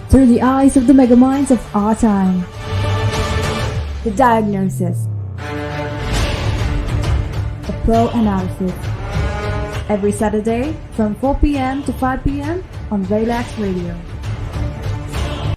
through the eyes of the megaminds of our time. The diagnosis, a pro analysis. Every Saturday from 4 p.m. to 5 p.m. on Relax Radio.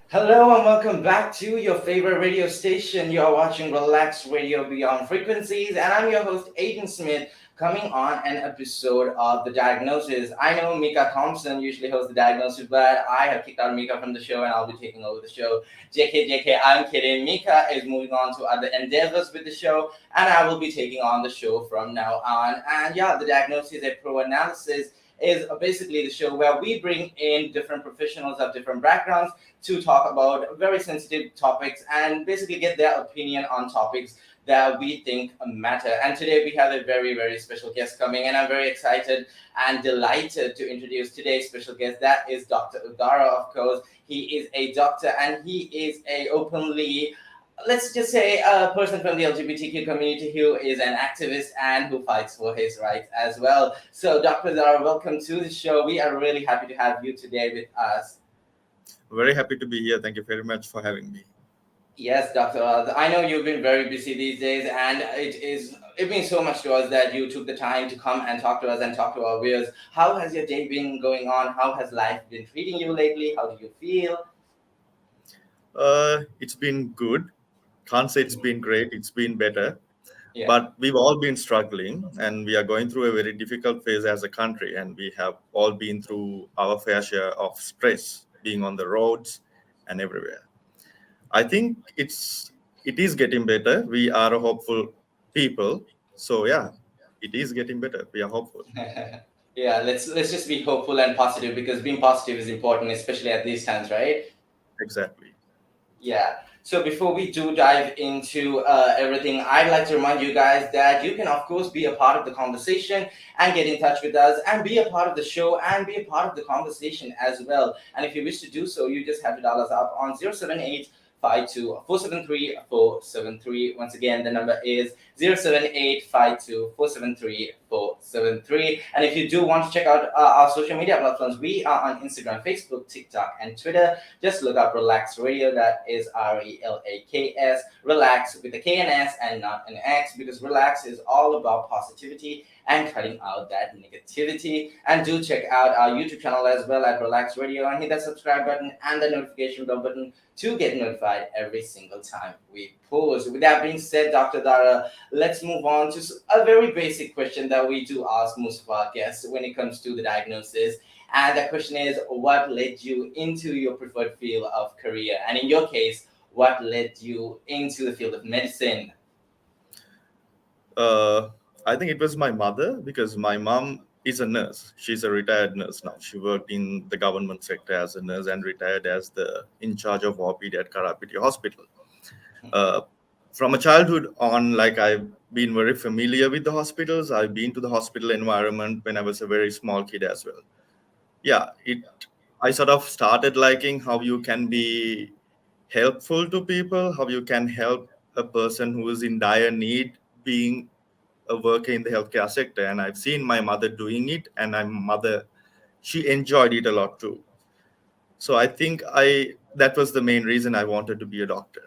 Hello and welcome back to your favorite radio station. You are watching Relax Radio Beyond Frequencies, and I'm your host, Aiden Smith, coming on an episode of The Diagnosis. I know Mika Thompson usually hosts The Diagnosis, but I have kicked out Mika from the show and I'll be taking over the show. JK, I'm kidding. Mika is moving on to other endeavors with the show, and I will be taking on the show from now on. And yeah, The Diagnosis, a pro analysis, is basically the show where we bring in different professionals of different backgrounds to talk about very sensitive topics and basically get their opinion on topics that we think matter. And today we have a very, very special guest coming, and I'm very excited and delighted to introduce today's special guest. That is Dr. Udara, of course. He is a doctor and he is a openly, let's just say, a person from the LGBTQ community who is an activist and who fights for his rights as well. So, Dr. Zara, welcome to the show. We are really happy to have you today with us. Very happy to be here. Thank you very much for having me. Yes, Dr. I know you've been very busy these days, and it means so much to us that you took the time to come and talk to us and talk to our viewers. How has your day been going on? How has life been treating you lately? How do you feel? It's been good. Can't say it's been great. It's been better. Yeah. But we've all been struggling, and we are going through a very difficult phase as a country, and we have all been through our fair share of stress, being on the roads and everywhere. I think it is getting better. We are a hopeful people. So yeah, it is getting better. We are hopeful. Yeah, let's just be hopeful and positive, because being positive is important, especially at these times, right? Exactly. Yeah. So before we do dive into everything, I'd like to remind you guys that you can, of course, be a part of the conversation and get in touch with us and be a part of the show and be a part of the conversation as well. And if you wish to do so, you just have to dial us up on 078 473. Once again, the number is 078 And if you do want to check out our social media platforms, we are on Instagram, Facebook, TikTok, and Twitter. Just look up Relax Radio. That is RELAKS. Relax with a K and S and not an X, because relax is all about positivity and cutting out that negativity. And do check out our YouTube channel as well at Relax Radio, and hit that subscribe button and the notification bell button to get notified every single time we post. With that being said, Dr. Dara, let's move on to a very basic question that we do ask most of our guests when it comes to the diagnosis. And the question is, what led you into your preferred field of career? And in your case, what led you into the field of medicine? I think it was my mother, because my mom is a nurse. She's a retired nurse now. She worked in the government sector as a nurse and retired as the in charge of OPD at Karapiti Hospital. Uh, from a childhood on, like, I've been very familiar with the hospitals. I've been to the hospital environment when I was a very small kid as well. Yeah, I sort of started liking how you can be helpful to people, how you can help a person who is in dire need, being a worker in the healthcare sector. And I've seen my mother doing it, and she enjoyed it a lot too. So I think that was the main reason I wanted to be a doctor.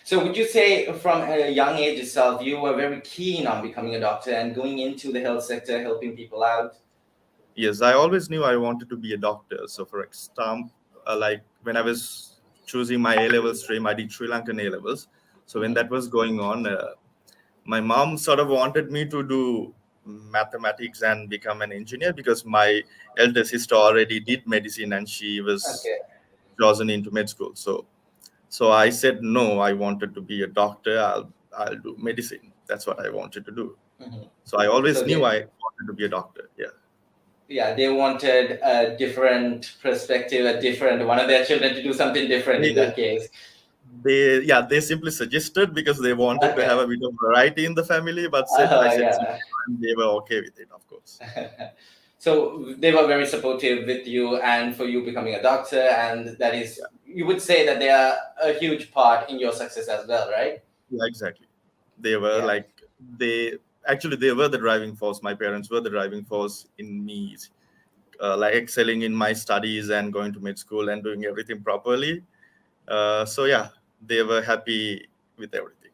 So would you say from a young age itself, you were very keen on becoming a doctor and going into the health sector, helping people out? Yes, I always knew I wanted to be a doctor. So for example, like when I was choosing my A-level stream, I did Sri Lankan A-levels. So when that was going on, my mom sort of wanted me to do mathematics and become an engineer, because my elder sister already did medicine and she was Okay. chosen into med school. So I said no, I wanted to be a doctor. I'll do medicine. That's what I wanted to do. Mhm. So I always So knew they, I wanted to be a doctor. Yeah. yeah, they wanted a different perspective, a different one of their children to do something different in They, that case. they simply suggested, because they wanted to have Okay. a bit of variety in the family, but I said Yeah. and they were okay with it, of course. So they were very supportive with you and for you becoming a doctor, and that is, you would say that they are a huge part in your success as well, right? Yeah, exactly. They were Yeah. like they actually they were the driving force. My parents were the driving force in me like excelling in my studies and going to med school and doing everything properly. So yeah, they were happy with everything.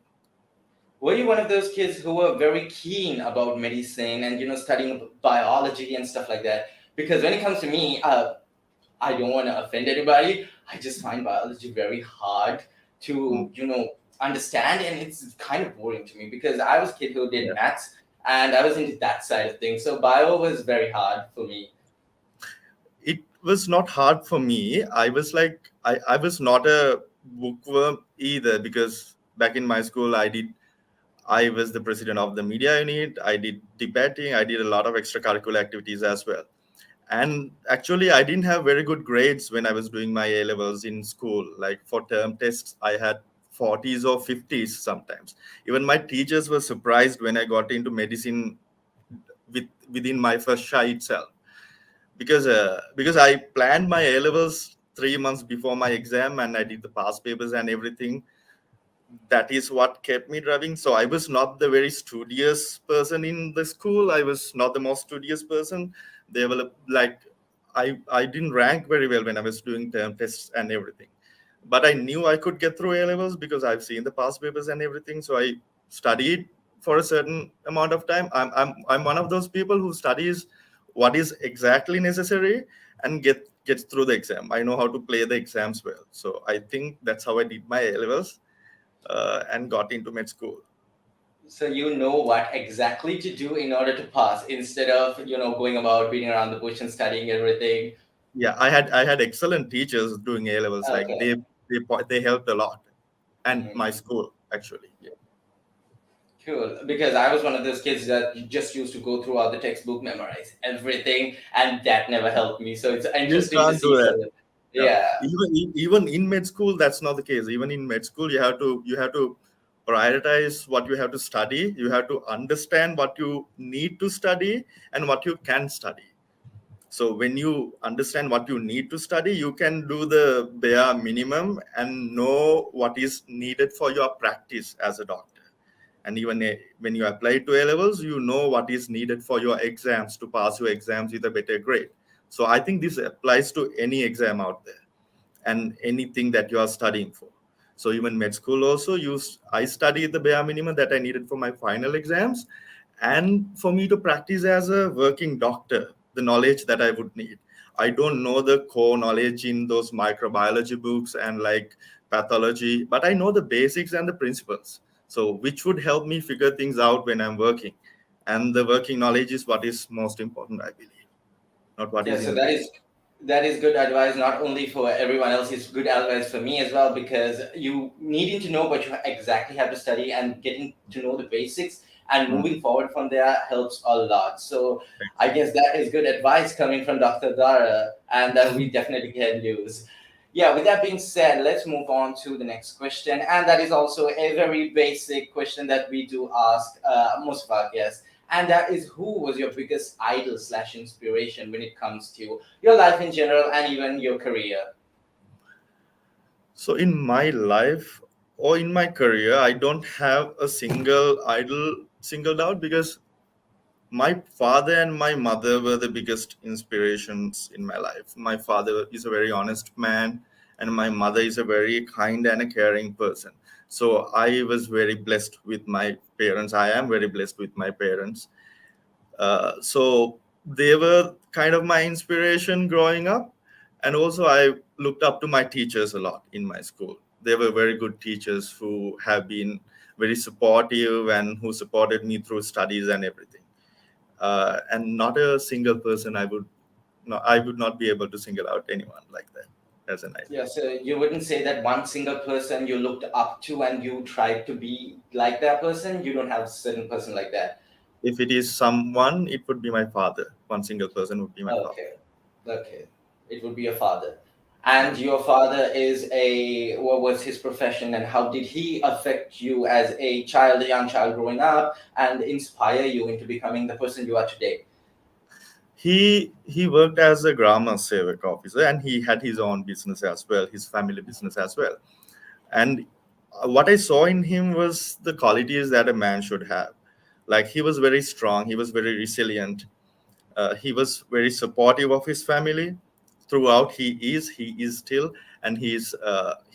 Were you one of those kids who were very keen about medicine and studying biology and stuff like that? Because when it comes to me, I don't want to offend anybody. I just find biology very hard Mm, to understand, and it's kind of boring to me because I was a kid who did yeah. maths and I was into that side of things. So bio was very hard for me. It was not hard for me. I was like, I was not a bookworm either, because back in my school I was the president of the media unit. I did debating. I did a lot of extracurricular activities as well. And actually, I didn't have very good grades when I was doing my A levels in school. Like for term tests, I had 40s or 50s sometimes. Even my teachers were surprised when I got into medicine within my first try itself, because I planned my A levels 3 months before my exam, and I did the past papers and everything. That is what kept me driving. So I was not the very studious person in the school. I was not the most studious person. They were like, I didn't rank very well when I was doing term tests and everything. But I knew I could get through A levels because I've seen the past papers and everything. So I studied for a certain amount of time. I'm one of those people who studies what is exactly necessary and gets through the exam. I know how to play the exams well. So I think that's how I did my A levels, and got into med school. So you know what exactly to do in order to pass instead of going about beating around the bush and studying everything. Yeah, I had excellent teachers doing A levels. Like Okay. they helped a lot, and my Mhm. school actually. Yeah. Cool, because I was one of those kids that just used to go through all the textbook, memorize everything, and that never helped me. So it's You interesting to can't see do that. some. Yeah. Yeah, Even in med school, that's not the case. Even in med school, you have to prioritize what you have to study. You have to understand what you need to study and what you can study. So when you understand what you need to study, you can do the bare minimum and know what is needed for your practice as a doctor. And even when you apply to A levels, you know what is needed for your exams to pass your exams with a better grade. So I think this applies to any exam out there and anything that you are studying for. So even med school also, I studied the bare minimum that I needed for my final exams, and for me to practice as a working doctor, the knowledge that I would need. I don't know the core knowledge in those microbiology books and like pathology, but I know the basics and the principles. So which would help me figure things out when I'm working. And the working knowledge is what is most important, I believe, not what yeah. is So in the book. that is good advice, not only for everyone else. It's good advice for me as well because you needing to know what you exactly have to study and getting to know the basics and Mm, moving forward from there helps a lot. So I guess that is good advice coming from Dr. Dara, and that we definitely can use. Yeah, with that being said, let's move on to the next question. And that is also a very basic question that we do ask most of our guests. And that is, who was your biggest idol slash inspiration when it comes to your life in general and even your career? So in my life or in my career, I don't have a single idol singled out, because my father and my mother were the biggest inspirations in my life. My father is a very honest man, and my mother is a very kind and a caring person. So I was very blessed with my parents. I am very blessed with my parents. So they were kind of my inspiration growing up. And also, I looked up to my teachers a lot in my school. They were very good teachers who have been very supportive and who supported me through studies and everything. And not a single person I would not be able to single out anyone like that as an idol. Yeah, so you wouldn't say that one single person you looked up to and you tried to be like that person? You don't have a certain person like that? If it is someone, it would be my father. One single person would be my father. Okay. Okay. It would be your father. Yeah. And your father is what was his profession and how did he affect you as a child, a young child growing up and inspire you into becoming the person you are today? He worked as a grammar sevak officer, and he had his own business as well, his family business as well. And what I saw in him was the qualities that a man should have. Like he was very strong, he was very resilient, He was very supportive of his family throughout. He is still, and he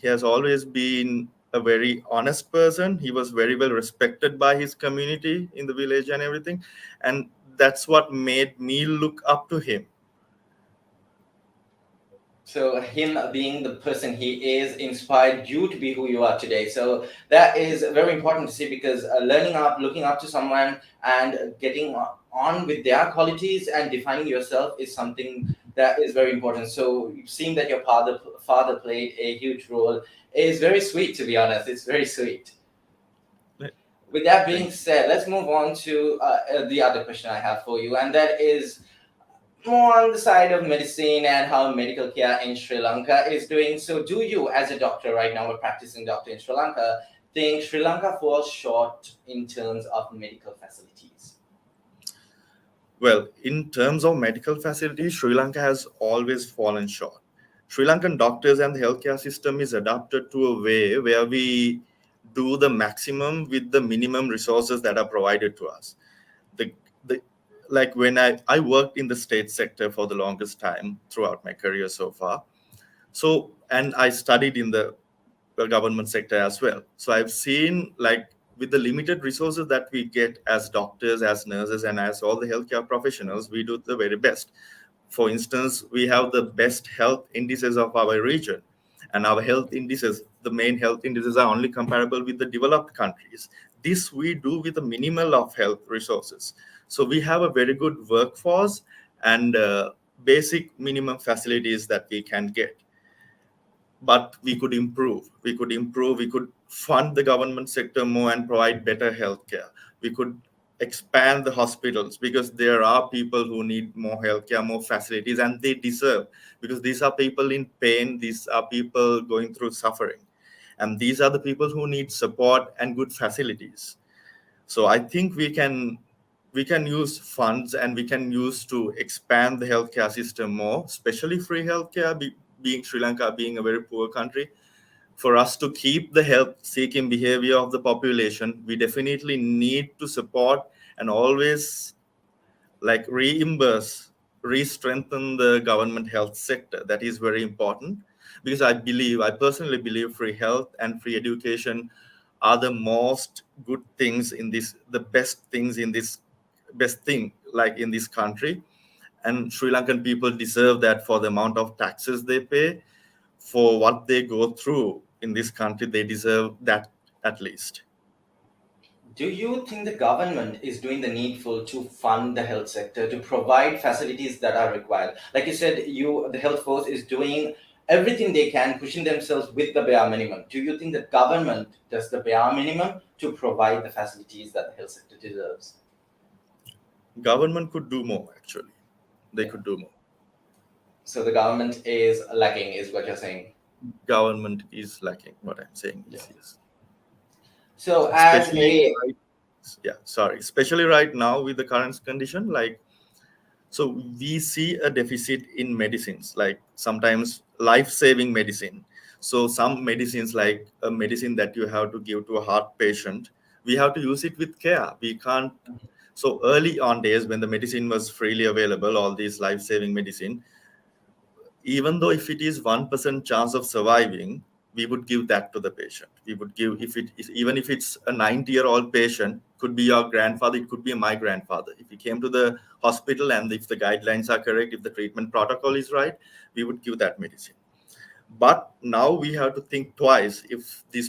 has always been a very honest person. He was very well respected by his community in the village and everything, and that's what made me look up to him. So him being the person he is inspired you to be who you are today. So that is very important to see, because learning up, looking up to someone and getting on with their qualities and defining yourself is something that is very important. So seeing that your father played a huge role is very sweet, to be honest. It's very sweet. With that being Thank said, let's move on to the other question I have for you, and that is more on the side of medicine and how medical care in Sri Lanka is doing. So, do you, as a doctor right now, a practicing doctor in Sri Lanka, think Sri Lanka falls short in terms of medical facilities? Well, in terms of medical facilities, Sri Lanka has always fallen short. Sri Lankan doctors and the healthcare system is adapted to a way where we do the maximum with the minimum resources that are provided to us. The, the like when I worked in the state sector for the longest time throughout my career so far. So, and I studied in the government sector as well. So I've seen, like, with the limited resources that we get as doctors, as nurses, and as all the healthcare professionals, we do the very best. For instance, we have the best health indices of our region, and our health indices, the main health indices, are only comparable with the developed countries. This we do with a minimal of health resources. So we have a very good workforce and basic minimum facilities that we can get, but we could fund the government sector more and provide better healthcare. We could expand the hospitals, because there are people who need more healthcare, more facilities, and they deserve, because these are people in pain, these are people going through suffering, and these are the people who need support and good facilities. So I think we can use funds, and we can use to expand the healthcare system more, especially free healthcare. Being Sri Lanka being a very poor country, for us to keep the health seeking behavior of the population, we definitely need to support and always, like, reimburse, re-strengthen the government health sector. That is very important, because I personally believe free health and free education are the most good things in this, the best things in this, best thing like in this country. And Sri Lankan people deserve that. For the amount of taxes they pay, for what they go through in this country, they deserve that at least. Do you think the government is doing the needful to fund the health sector, to provide facilities that are required? Like you said, the health force is doing everything they can, pushing themselves with the bare minimum. Do you think the government does the bare minimum to provide the facilities that the health sector deserves? Government could do more, actually. They Yeah. could do more. So the government is lacking, is what you're saying. Government is lacking. What I'm saying Yeah. is yes. So as Especially a right, yeah, sorry. Especially right now with the current condition, like, so we see a deficit in medicines, like sometimes life-saving medicine. So some medicines, like a medicine that you have to give to a heart patient, we have to use it with care. We can't. So early on days when the medicine was freely available, all these life-saving medicine, even though if it is 1% chance of surviving, we would give that to the patient. We would give, if it is, even if it's a 90-year-old patient, could be your grandfather, it could be my grandfather. If he came to the hospital and if the guidelines are correct, if the treatment protocol is right, we would give that medicine. But now we have to think twice. If this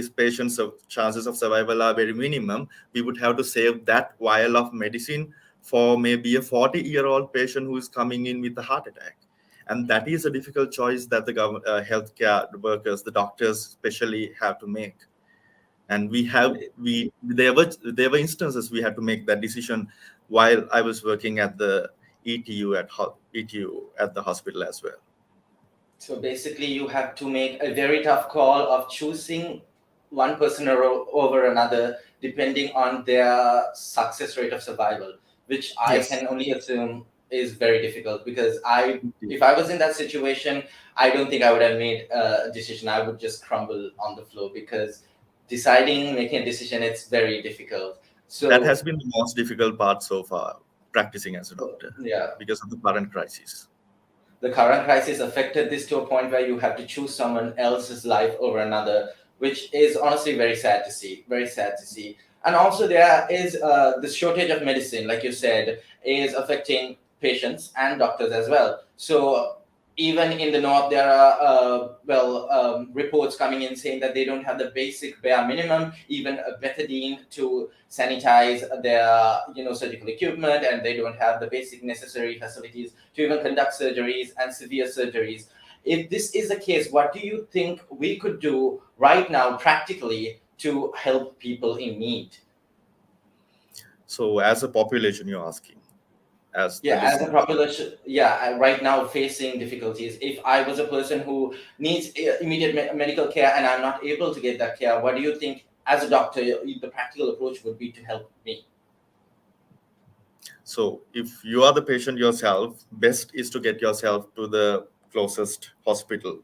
patient's chances of survival are very minimum, we would have to save that vial of medicine for maybe a 40-year-old patient who is coming in with a heart attack. And that is a difficult choice that the healthcare workers, the doctors especially, have to make. And there were instances we had to make that decision while I was working at the ETU at the hospital as well. So basically, you have to make a very tough call of choosing one person over another, depending on their success rate of survival, which I Yes. can only assume is very difficult. Because if I was in that situation, I don't think I would have made a decision. I would just crumble on the floor, because making a decision, it's very difficult. That So has been the most difficult part so far. practicing as a Oh, doctor yeah. because of the current crisis. The current crisis affected this to a point where you have to choose someone else's life over another, which is honestly very sad to see. Very sad to see. And also, there is the shortage of medicine, like you said, is affecting patients and doctors as well. So even in the north, there are reports coming in saying that they don't have the basic bare minimum, even a betadine to sanitize their surgical equipment, and they don't have the basic necessary facilities to even conduct surgeries and severe surgeries. If this is the case, what do you think we could do right now practically to help people in need? So, as a population, you're asking, as the Yeah, as a listeners. population, yeah, right now facing difficulties. If I was a person who needs immediate medical care and I'm not able to get that care, what do you think as a doctor the practical approach would be to help me? So, if you are the patient yourself, best is to get yourself to the closest hospital,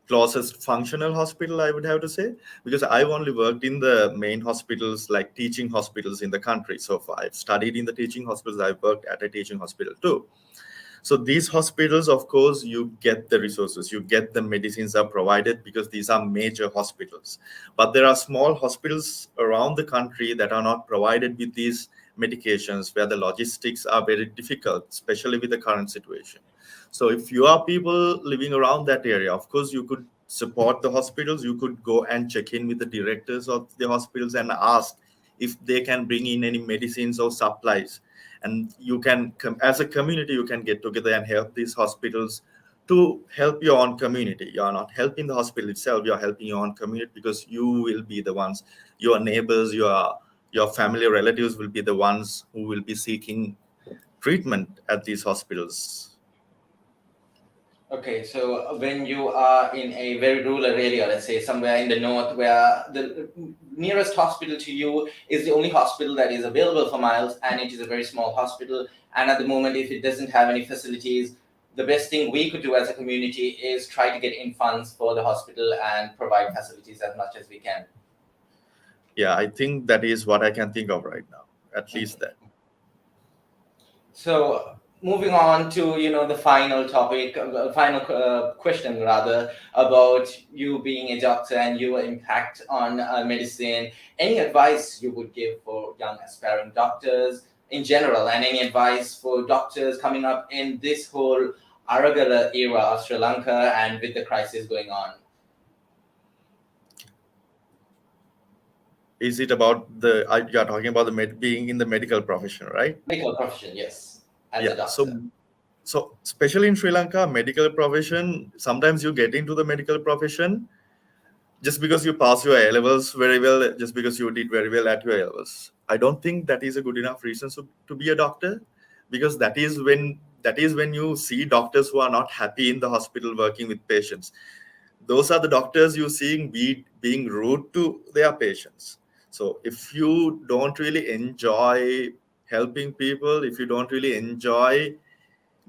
closest functional hospital, I would have to say, because I've only worked in the main hospitals, like teaching hospitals in the country so far. I've studied in the teaching hospitals, I've worked at a teaching hospital too. So these hospitals, of course, you get the resources, you get the medicines are provided because these are major hospitals. But there are small hospitals around the country that are not provided with these medications, where the logistics are very difficult, especially with the current situation. So if you are people living around that area, of course, you could support the hospitals. You could go and check in with the directors of the hospitals and ask if they can bring in any medicines or supplies, and you can as a community you can get together and help these hospitals to help your own community. You are not helping the hospital itself, you are helping your own community, because you will be the ones, your neighbors, your family relatives will be the ones who will be seeking treatment at these hospitals. Okay, so when you are in a very rural area, let's say somewhere in the north, where the nearest hospital to you is the only hospital that is available for miles, and it is a very small hospital, and at the moment, if it doesn't have any facilities, the best thing we could do as a community is try to get in funds for the hospital and provide facilities as much as we can. Yeah, I think that is what I can think of right now, at least that. So moving on to the final topic, final question rather, about you being a doctor and your impact on medicine. Any advice you would give for young aspiring doctors in general, and any advice for doctors coming up in this whole Aragala era of Sri Lanka and with the crisis going on? Is it about you are talking about the being in the medical profession, right? Medical profession, yes, as a Yeah, so doctor. especially in Sri Lanka, medical profession, sometimes you get into the medical profession just because you pass your A levels very well, just because you did very well at your A levels. I don't think that is a good enough reason to be a doctor, because that is when you see doctors who are not happy in the hospital working with patients. Those are the doctors you seeing being rude to their patients. So if you don't really enjoy helping people, if you don't really enjoy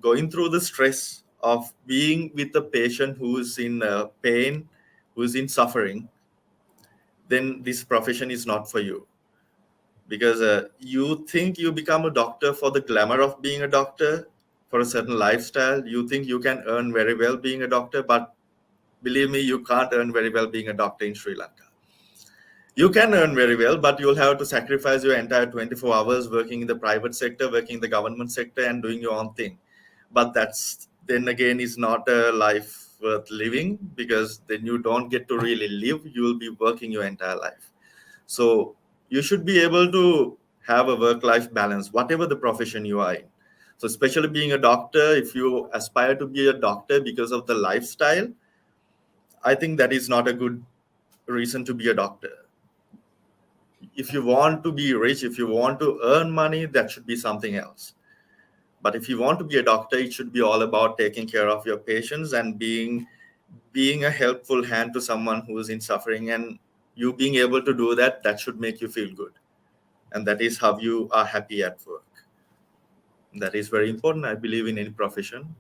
going through the stress of being with a patient who is in pain, who is in suffering, then this profession is not for you. Because you think you become a doctor for the glamour of being a doctor, for a certain lifestyle. You think you can earn very well being a doctor, but believe me, you can't earn very well being a doctor in Sri Lanka. You can earn very well, but you'll have to sacrifice your entire 24 hours working in the private sector, working in the government sector, and doing your own thing. But that's then again is not a life worth living, because then you don't get to really live. You will be working your entire life. So you should be able to have a work-life balance, whatever the profession you are in. So especially being a doctor, if you aspire to be a doctor because of the lifestyle, I think that is not a good reason to be a doctor. If you want to be rich, if you want to earn money, that should be something else. But if you want to be a doctor, it should be all about taking care of your patients and being a helpful hand to someone who is in suffering. And you being able to do that, that should make you feel good. And that is how you are happy at work. That is very important, I believe, in any profession.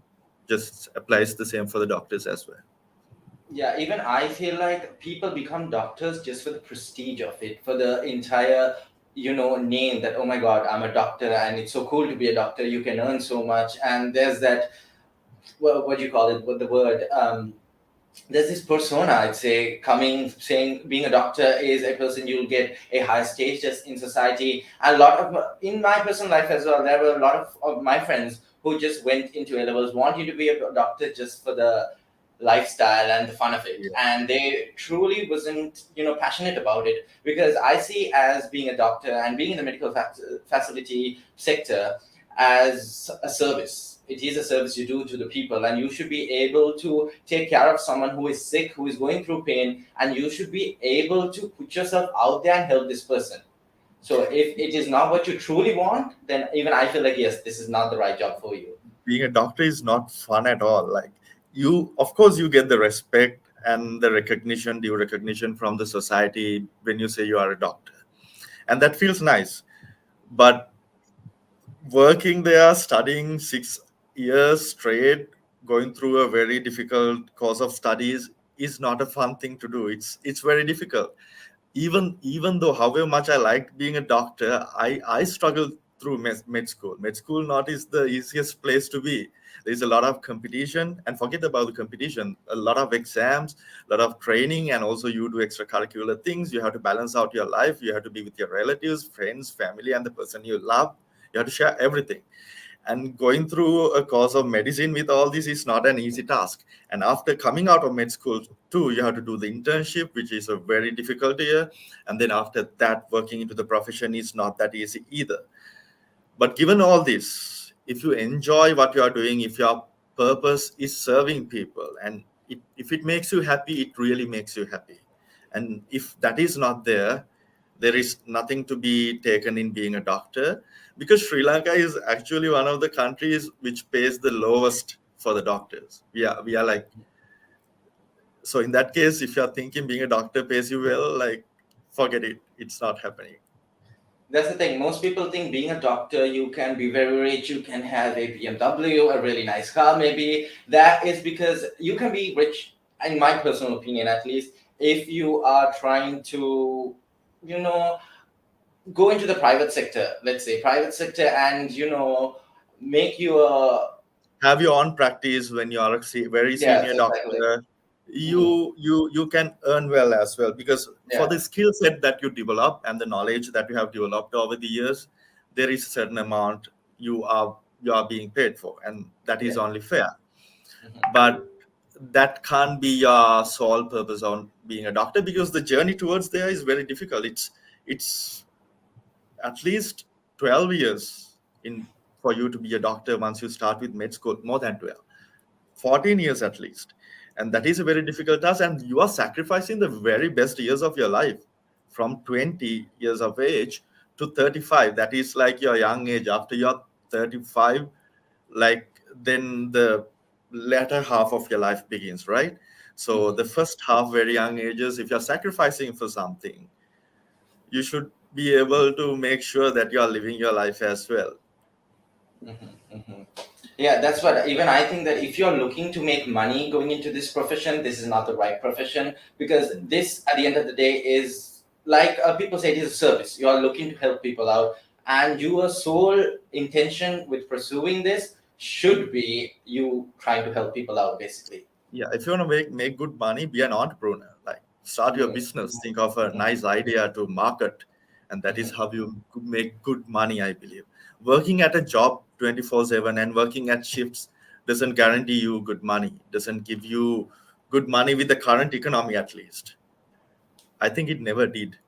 Just applies the same for the doctors as well. Yeah, even I feel like people become doctors just for the prestige of it, for the entire name that, oh my god, I'm a doctor and it's so cool to be a doctor, you can earn so much. And there's that, well, what do you call it, what the word, there's this persona, I'd say, coming saying being a doctor is a person you'll get a higher status in society. And a lot of in my personal life as well, there were a lot of my friends who just went into A levels, want you to be a doctor just for the lifestyle and the fun of it, Yeah. and they truly wasn't passionate about it. Because I see as being a doctor and being in the medical facility sector as a service. It is a service you do to the people, and you should be able to take care of someone who is sick, who is going through pain, and you should be able to put yourself out there and help this person. So if it is not what you truly want, then even I feel like, yes, this is not the right job for you. Being a doctor is not fun at all. Like, you, of course, you get the respect and the recognition, due recognition from the society when you say you are a doctor, and that feels nice. But working there, studying 6 years straight, going through a very difficult course of studies is not a fun thing to do. It's very difficult. Even though however much I liked being a doctor, I struggled through med school. Med school not is the easiest place to be. There's a lot of competition, and forget about the competition, a lot of exams, a lot of training, and also you do extracurricular things. You have to balance out your life. You have to be with your relatives, friends, family, and the person you love. You have to share everything, and going through a course of medicine with all this is not an easy task. And after coming out of med school too, you have to do the internship, which is a very difficult year. And then after that, working into the profession is not that easy either. But given all this, if you enjoy what you are doing, if your purpose is serving people, and if it makes you happy, it really makes you happy. And if that is not there, there is nothing to be taken in being a doctor, because Sri Lanka is actually one of the countries which pays the lowest for the doctors. We are like, so in that case, if you're thinking being a doctor pays you well, like, forget it. It's not happening. That's the thing. Most people think being a doctor, you can be very rich, you can have a BMW, a really nice car, maybe. That is because you can be rich, in my personal opinion at least, if you are trying to, you know, go into the private sector, let's say, private sector, and, make you a. Have your own practice when you are a very Yes, senior exactly. doctor. Hmm. You can earn well as well, because for Yeah, the skill set that you develop and the knowledge that you have developed over the years, there is a certain amount you are being paid for, and that is yeah. only fair. Hmm. But that can't be your sole purpose on being a doctor, because the journey towards there is very difficult. It's at least 12 years in for you to be a doctor once you start with med school, more than 12, 14 years at least. And that is a very difficult task, and you are sacrificing the very best years of your life from 20 years of age to 35. That is like your young age. After you're 35, like, then the latter half of your life begins, right? So Hmm. the first half, very young ages, if you're sacrificing for something, you should be able to make sure that you are living your life as well. Hmm. Hmm. Yeah, that's what even I think, that if you're looking to make money going into this profession, this is not the right profession. Because this, at the end of the day, is like, people say, it is a service. You are looking to help people out, and your sole intention with pursuing this should be you trying to help people out, basically. Yeah, if you want to make good money, be an entrepreneur. Like, start your Mm-hmm. business, think of a nice idea to market, and that is Mm-hmm. how you could make good money, I believe. Working at a job 24/7 and working at shifts doesn't guarantee you good money, doesn't give you good money with the current economy, at least. I think it never did.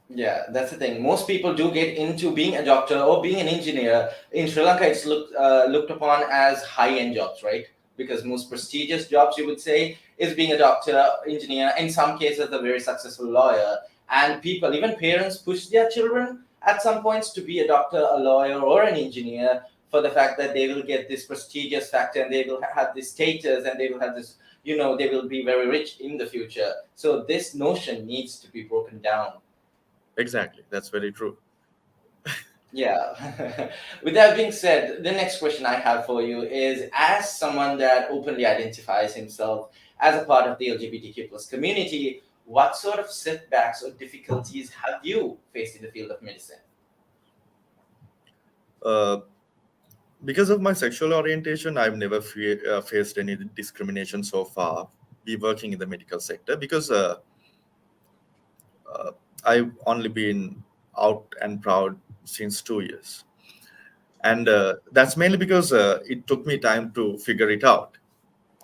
Yeah, that's the thing. Most people do get into being a doctor or being an engineer. In Sri Lanka, it's looked upon as high-end jobs, right? Because most prestigious jobs, you would say, is being a doctor, engineer. In some cases, a very successful lawyer. And people, even parents, push their children at some points to be a doctor, a lawyer, or an engineer, for the fact that they will get this prestigious factor, and they will have this status, and they will have this, they will be very rich in the future. So this notion needs to be broken down. Exactly, that's very true. Yeah. With that being said, the next question I have for you is, as someone that openly identifies himself as a part of the LGBTQ plus community, what sort of setbacks or difficulties have you faced in the field of medicine? Uh, because of my sexual orientation, I've never faced any discrimination so far. Be working in the medical sector because uh, I've only been out and proud since 2 years, and that's mainly because it took me time to figure it out.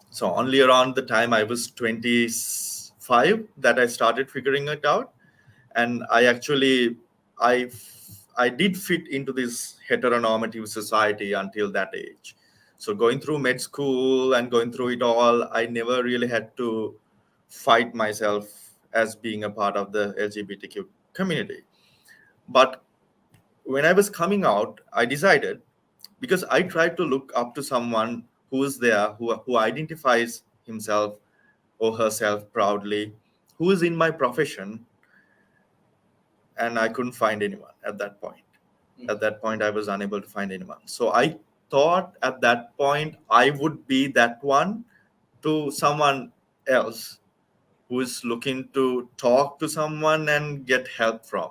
So only around the time I was 25 that I started figuring it out, and I I did fit into this heteronormative society until that age. So going through med school and going through it all, I never really had to fight myself as being a part of the LGBTQ community. But when I was coming out, I decided, because I tried to look up to someone who is there, who identifies himself or herself proudly, who is in my profession, and I couldn't find anyone at that point. At that point, I was unable to find anyone. So I thought at that point I would be that one to someone else who is looking to talk to someone and get help from.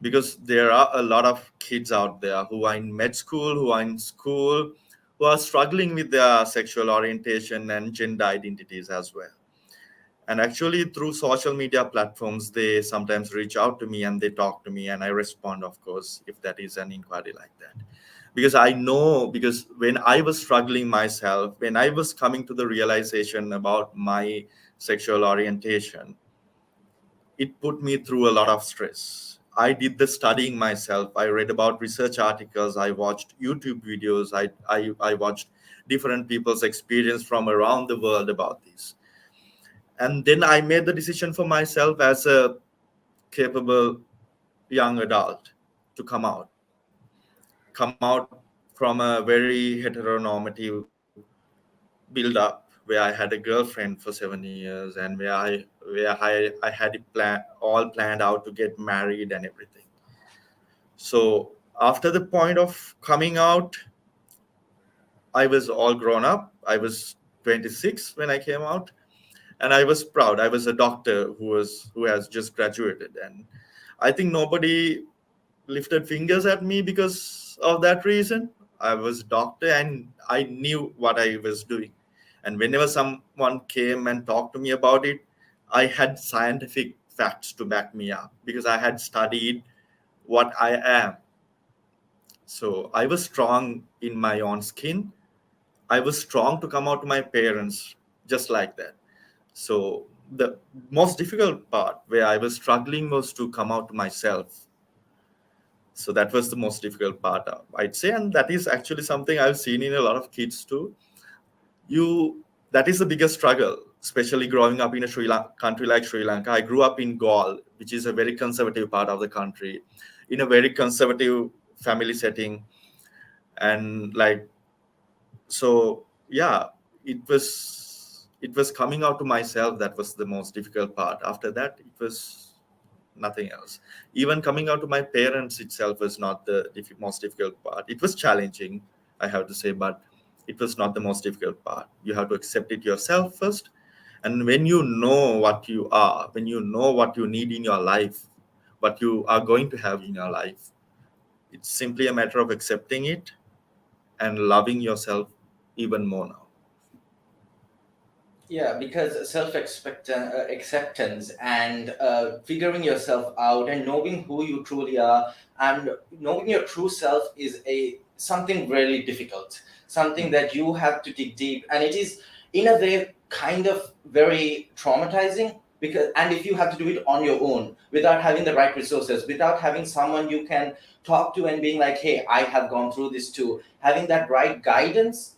Because there are a lot of kids out there who are in med school, who are in school, who are struggling with their sexual orientation and gender identities as well. And actually, through social media platforms, they sometimes reach out to me and they talk to me, and I respond, of course, if that is an inquiry like that. Because I know, because when I was struggling myself, when I was coming to the realization about my sexual orientation, it put me through a lot of stress. I did the studying myself. I read about research articles. I watched YouTube videos. I watched different people's experience from around the world about this. And then I made the decision for myself as a capable young adult to come out from a very heteronormative build up where I had a girlfriend for 7 years and where I had it all planned out to get married and everything. So after the point of coming out, I was all grown up. I was 26 when I came out, and I was proud. I was a doctor who has just graduated, and I think nobody lifted fingers at me because of that reason. I was a doctor and I knew what I was doing. And whenever someone came and talked to me about it, I had scientific facts to back me up because I had studied what I am. So I was strong in my own skin. I was strong to come out to my parents just like that. So the most difficult part where I was struggling was to come out to myself. So that was the most difficult part, I'd say, and that is actually something I've seen in a lot of kids too. You That is the biggest struggle, especially growing up in a country like Sri Lanka. I grew up in Gaul, which is a very conservative part of the country, in a very conservative family setting, and like, so yeah, it was coming out to myself that was the most difficult part. After that, it was nothing else. Even coming out to my parents itself was not the most difficult part. It was challenging, I have to say, but it was not the most difficult part. You have to accept it yourself first. And when you know what you are, when you know what you need in your life, what you are going to have in your life, it's simply a matter of accepting it and loving yourself even more now. Yeah, because acceptance and figuring yourself out and knowing who you truly are and knowing your true self is a something really difficult, something that you have to dig deep, and it is in a way kind of very traumatizing. Because and if you have to do it on your own without having the right resources, without having someone you can talk to and being like, hey, I have gone through this too, having that right guidance,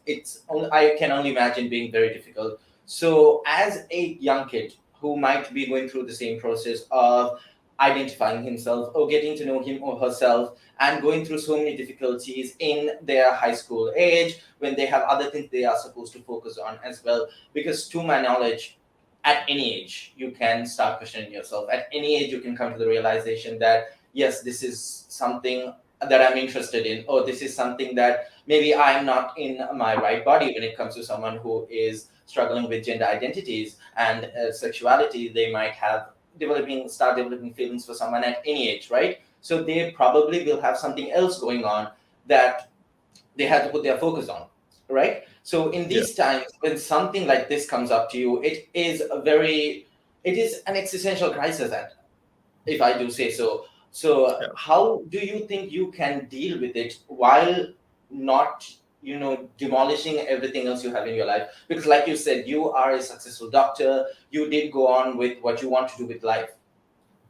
I can only imagine being very difficult. So, as a young kid who might be going through the same process of identifying himself or getting to know him or herself and going through so many difficulties in their high school age when they have other things they are supposed to focus on as well, because to my knowledge, at any age you can start questioning yourself. At any age you can come to the realization that yes, this is something that I'm interested in, or this is something that maybe I'm not in my right body. When it comes to someone who is struggling with gender identities and sexuality, they might have start developing feelings for someone at any age, right? So they probably will have something else going on that they have to put their focus on, right? So in Yeah. these times when something like this comes up to you, it is an existential crisis, that if I do say so. So Yeah. how do you think you can deal with it while not, demolishing everything else you have in your life? Because like you said, you are a successful doctor, you did go on with what you want to do with life,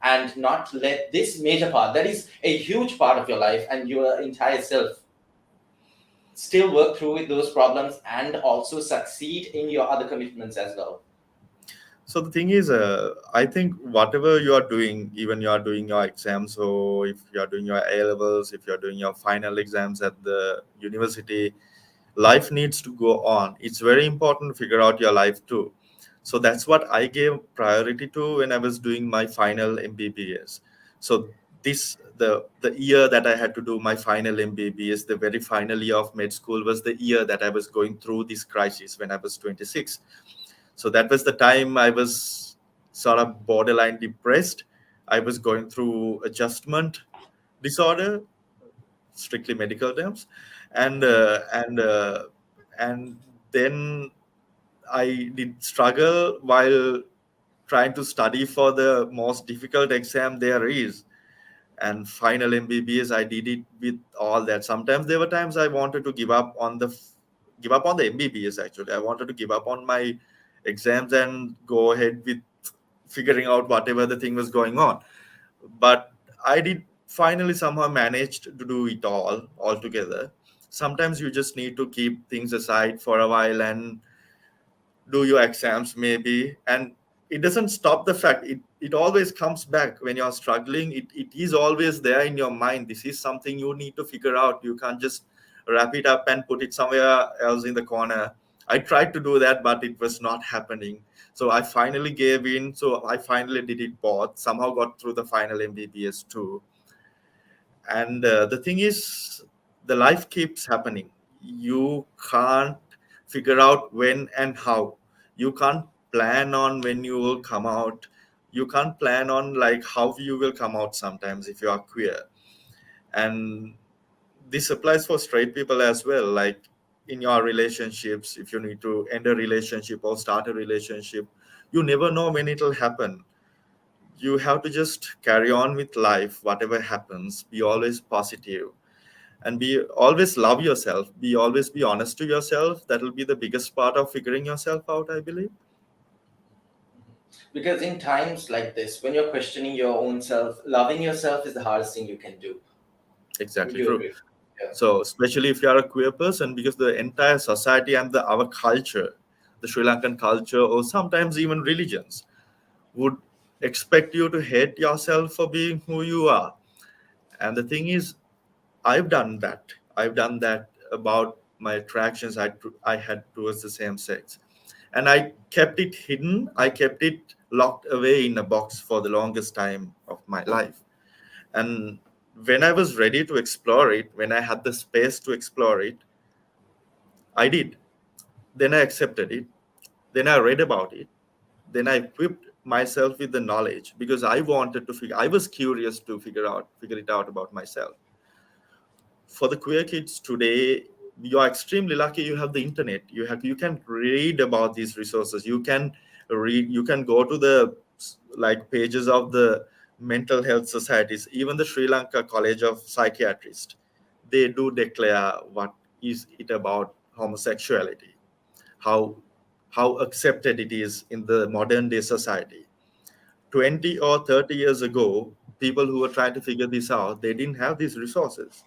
and not let this major part, that is a huge part of your life and your entire self, still work through with those problems and also succeed in your other commitments as well. So the thing is, I think whatever you are doing, even you are doing your exams, so if you are doing your A levels, if you are doing your final exams at the university, life needs to go on. It's very important to figure out your life too. So that's what I gave priority to when I was doing my final MBBS. So the year that I had to do my final MBBS, the very final year of med school, was the year that I was going through this crisis when I was 26. So that was the time I was sort of borderline depressed. I was going through adjustment disorder, strictly medical terms, and and then I did struggle while trying to study for the most difficult exam there is. And final MBBS, I did it with all that. Sometimes there were times I wanted to give up on the MBBS. Actually, I wanted to give up on my exams and go ahead with figuring out whatever the thing was going on. But I did finally somehow managed to do it all together. Sometimes you just need to keep things aside for a while and do your exams maybe, and it doesn't stop the fact, it always comes back when you're struggling. It is always there in your mind. This is something you need to figure out. You can't just wrap it up and put it somewhere else in the corner. I tried to do that, but it was not happening. So I finally gave in. So I finally did it both, somehow got through the final MBBS too. And the thing is, the life keeps happening. You can't figure out when and how. You can't plan on when you will come out. You can't plan on like how you will come out sometimes if you are queer. And this applies for straight people as well. Like in your relationships, if you need to end a relationship or start a relationship, you never know when it'll happen. You have to just carry on with life. Whatever happens, be always positive, and be always love yourself. Be always be honest to yourself. That will be the biggest part of figuring yourself out, I believe. Because in times like this, when you're questioning your own self, loving yourself is the hardest thing you can do. Would Exactly you true. agree? Yeah. So especially if you are a queer person, because the entire society and the our culture, the Sri Lankan culture, or sometimes even religions, would expect you to hate yourself for being who you are. And the thing is, I've done that. I've done that about my attractions I had towards the same sex. And I kept it hidden. I kept it locked away in a box for the longest time of my life. And when I was ready to explore it, when I had the space to explore it, I did. Then I accepted it. Then I read about it. Then I equipped myself with the knowledge because I wanted to I was curious to figure it out about myself. For the queer kids today, you are extremely lucky. You have the internet. You can read about these resources. You can go to the like pages of the mental health societies. Even the Sri Lanka College of Psychiatrists, they do declare what is it about homosexuality, how accepted it is in the modern day society. 20 or 30 years ago, people who were trying to figure this out, they didn't have these resources.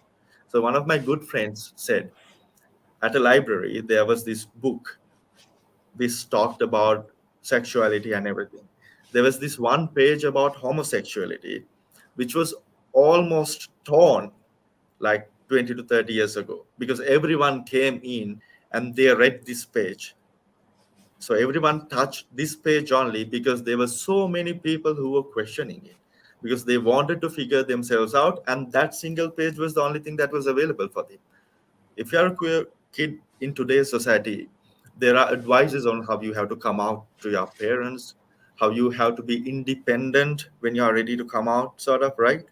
So one of my good friends said, at a library, there was this book. This talked about sexuality and everything. There was this one page about homosexuality, which was almost torn like 20 to 30 years ago, because everyone came in and they read this page. So everyone touched this page only because there were so many people who were questioning it, because they wanted to figure themselves out, and that single page was the only thing that was available for them. If you are a queer kid in today's society, there are advices on how you have to come out to your parents, how you have to be independent when you are ready to come out, sort of, right?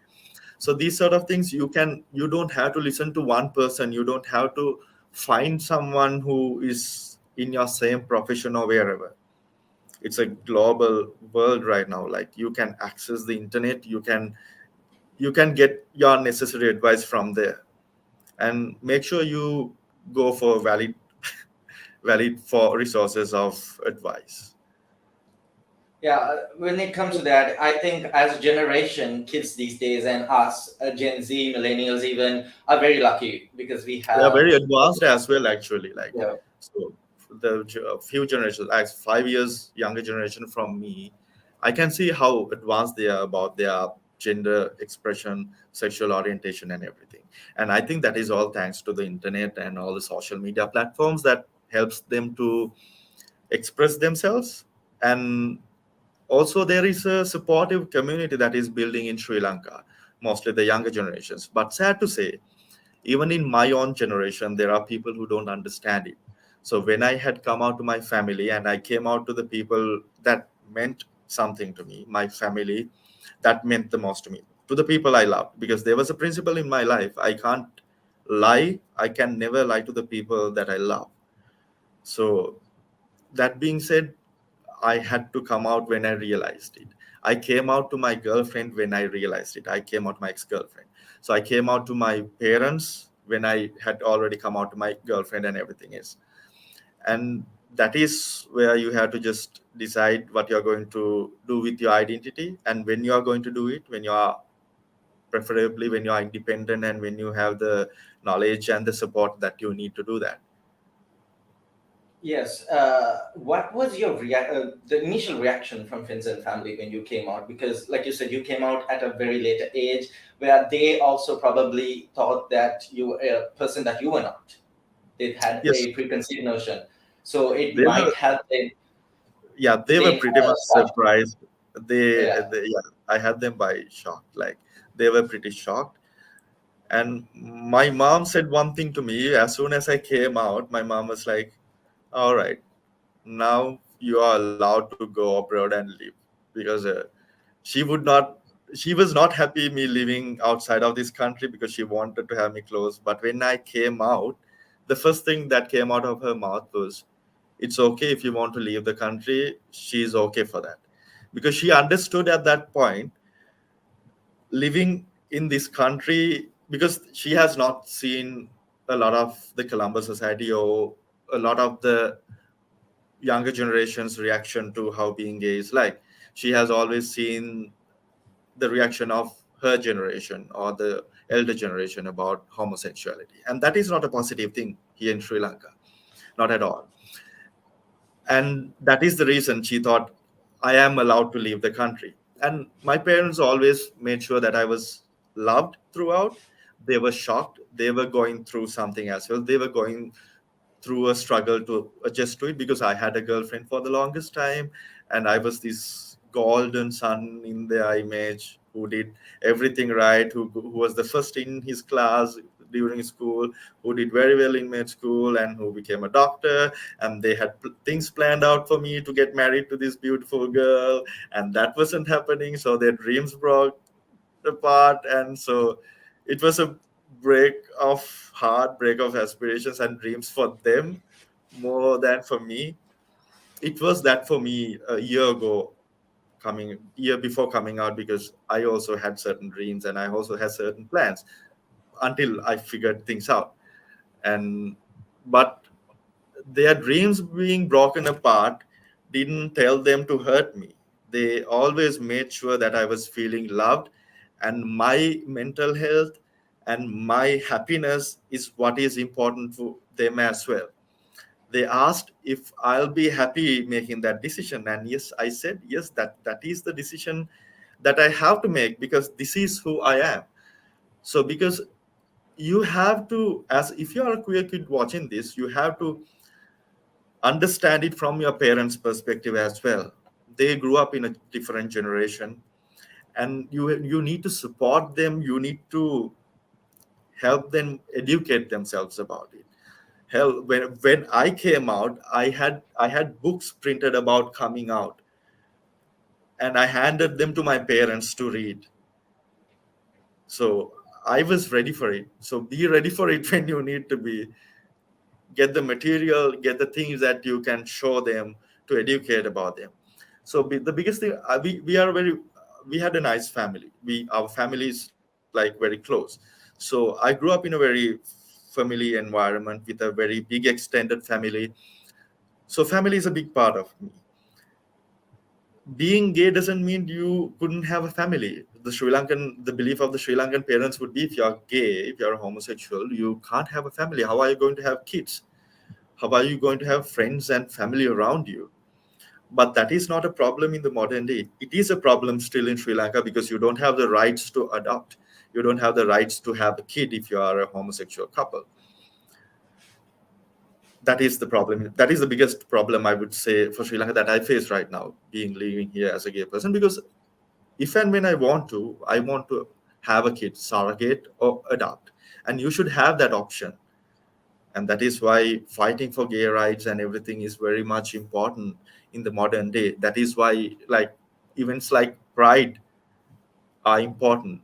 So these sort of things, you don't have to listen to one person, you don't have to find someone who is in your same profession or wherever. It's a global world right now. Like, you can access the internet, you can get your necessary advice from there. And make sure you go for valid for resources of advice. Yeah, when it comes to that, I think as a generation, kids these days and us, Gen Z, millennials even, are very lucky because we They are have, very advanced as well, actually. Like, yeah, so few generations, like 5 years younger generation from me, I can see how advanced they are about their gender expression, sexual orientation, and everything. And I think that is all thanks to the internet and all the social media platforms that helps them to express themselves. And also, there is a supportive community that is building in Sri Lanka, mostly the younger generations. But sad to say, even in my own generation, there are people who don't understand it. So when I had come out to my family and I came out to the people that meant something to me, my family, that meant the most to me, to the people I loved, because there was a principle in my life: I can't lie, I can never lie to the people that I love. So that being said, I had to come out when I realized it. I came out to my girlfriend when I realized it. I came out to my ex-girlfriend. So I came out to my parents when I had already come out to my girlfriend and everything is. And that is where you have to just decide what you're going to do with your identity, and when you are going to do it, when you are, preferably when you are independent and when you have the knowledge and the support that you need to do that. yes. What was your the initial reaction from friends and family when you came out? Because, like you said, you came out at a very late age, where they also probably thought that you were a person that you were not. They had Yes, a preconceived notion, so it they might were. help them Yeah, they were make pretty a much start. surprised. Yeah. Yeah, I had them by shocked. Like, they were pretty shocked. And my mom said one thing to me as soon as I came out. My mom was like, "All right, now you are allowed to go abroad and live," because she would not. She was not happy me living outside of this country because she wanted to have me close. But when I came out, the first thing that came out of her mouth was, "It's okay if you want to leave the country." She's okay for that, because she understood at that point, living in this country, because she has not seen a lot of the Columbus society or a lot of the younger generation's reaction to how being gay is like. She has always seen the reaction of her generation or the elder generation about homosexuality, and that is not a positive thing here in Sri Lanka, not at all. And that is the reason she thought I am allowed to leave the country. And my parents always made sure that I was loved throughout. They were shocked, they were going through something as well, they were going through a struggle to adjust to it, because I had a girlfriend for the longest time, and I was this golden son in their image who did everything right, who was the first in his class during school, who did very well in med school, and who became a doctor. And they had things planned out for me to get married to this beautiful girl, and that wasn't happening. So their dreams broke apart, and so it was a break of heart, break of aspirations and dreams for them more than for me. It was that for me a year ago, coming year before coming out, because I also had certain dreams and I also had certain plans until I figured things out. And but their dreams being broken apart didn't tell them to hurt me. They always made sure that I was feeling loved, and my mental health and my happiness is what is important for them as well. They asked if I'll be happy making that decision, and yes, I said yes, that is the decision that I have to make, because this is who I am. So because you have to, as if you are a queer kid watching this, you have to understand it from your parents' perspective as well. They grew up in a different generation, and you need to support them. You need to help them educate themselves about it. Hell, when I came out, I had books printed about coming out. and I handed them to my parents to read. So I was ready for it. So be ready for it when you need to be. Get the material, get the things that you can show them to educate about them. So the biggest thing, we are very, we had a nice family. Our family is like very close. So I grew up in a very family environment with a very big extended family. So family is a big part of me. Being gay doesn't mean you couldn't have a family. The belief of the Sri Lankan parents would be, if you're gay, if you're homosexual, you can't have a family. How are you going to have kids? How are you going to have friends and family around you? But that is not a problem in the modern day. It is a problem still in Sri Lanka because you don't have the rights to adopt. You don't have the rights to have a kid if you are a homosexual couple. That is the problem. That is the biggest problem, I would say, for Sri Lanka that I face right now, being living here as a gay person. Because if and when I want to have a kid, surrogate or adopt, and you should have that option. And that is why fighting for gay rights and everything is very much important in the modern day. That is why, like, events like Pride are important.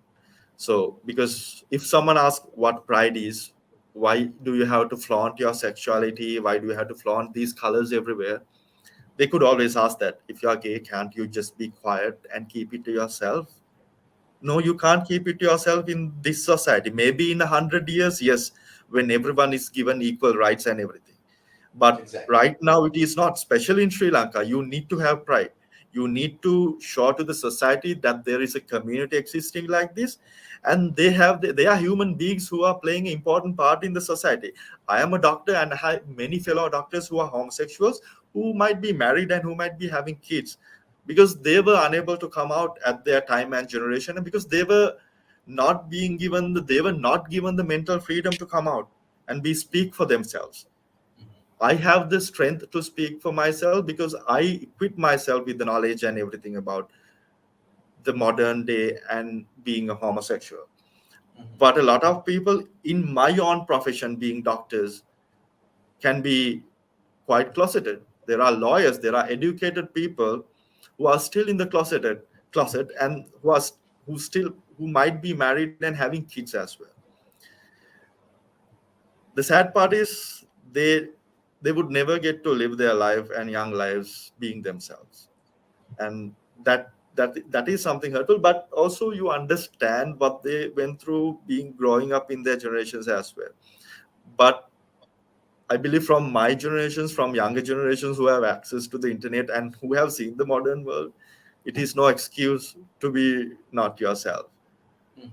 So because if someone asks what Pride is, why do you have to flaunt your sexuality, why do you have to flaunt these colors everywhere, they could always ask that, if you're gay, can't you just be quiet and keep it to yourself? No, you can't keep it to yourself in this society. Maybe in 100 years, yes, when everyone is given equal rights and everything. But Exactly. right now, it is not, especially in Sri Lanka. You need to have pride. You need to show to the society that there is a community existing like this, and they are human beings who are playing an important part in the society. I am a doctor, and I have many fellow doctors who are homosexuals, who might be married and who might be having kids, because they were unable to come out at their time and generation, and because they were not given the mental freedom to come out and be speak for themselves. I have the strength to speak for myself because I equip myself with the knowledge and everything about the modern day and being a homosexual. Mhm. But a lot of people in my own profession, being doctors, can be quite closeted. There are lawyers, there are educated people who are still in the closet, and who might be married and having kids as well. The sad part is they would never get to live their life and young lives being themselves, and that is something hurtful. But also you understand what they went through being growing up in their generations as well. But I believe from my generations, from younger generations who have access to the internet and who have seen the modern world, it is no excuse to be not yourself. Mhm.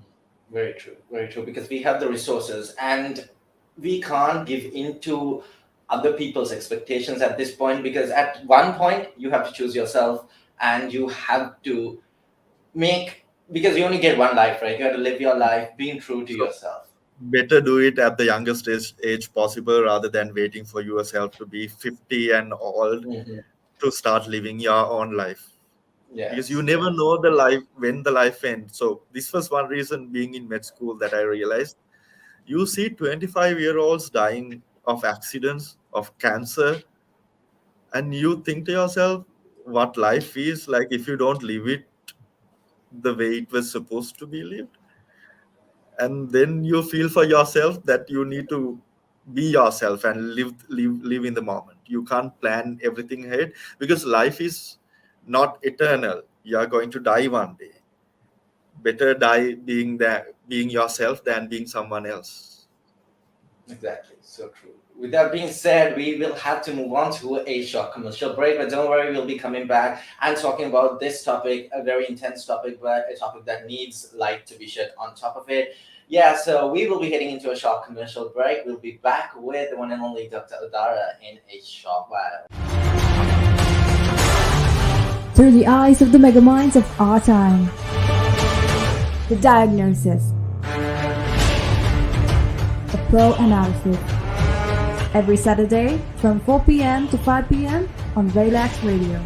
Very true, very true. Because we have the resources and we can't give in to other people's expectations at this point. Because at one point, you have to choose yourself and you have to make, because you only get one life, right? You have to live your life being true to So yourself. better do it at the youngest age possible rather than waiting for yourself to be 50 and old Hmm. to start living your own life, because you Yes, never yes. know the life when the life ends. So this was one reason, being in med school, that I realized you see 25-year-olds dying of accidents, of cancer, and you think to yourself what life is like if you don't live it the way it was supposed to be lived. And then you feel for yourself that you need to be yourself and live in the moment. You can't plan everything ahead, because life is not eternal. You are going to die one day. Better die being yourself than being someone else. Exactly, so true. With that being said, we will have to move on to a short commercial break, but don't worry, we'll be coming back and talking about this topic, a very intense topic, but a topic that needs light to be shed on top of it. Yeah, so we will be heading into a short commercial break. We'll be back with the one and only Dr. Udara in a short while. Through the eyes of the megaminds of our time. The diagnosis. The pro analysis. Every Saturday from 4 p.m. to 5 p.m. on Relax Radio.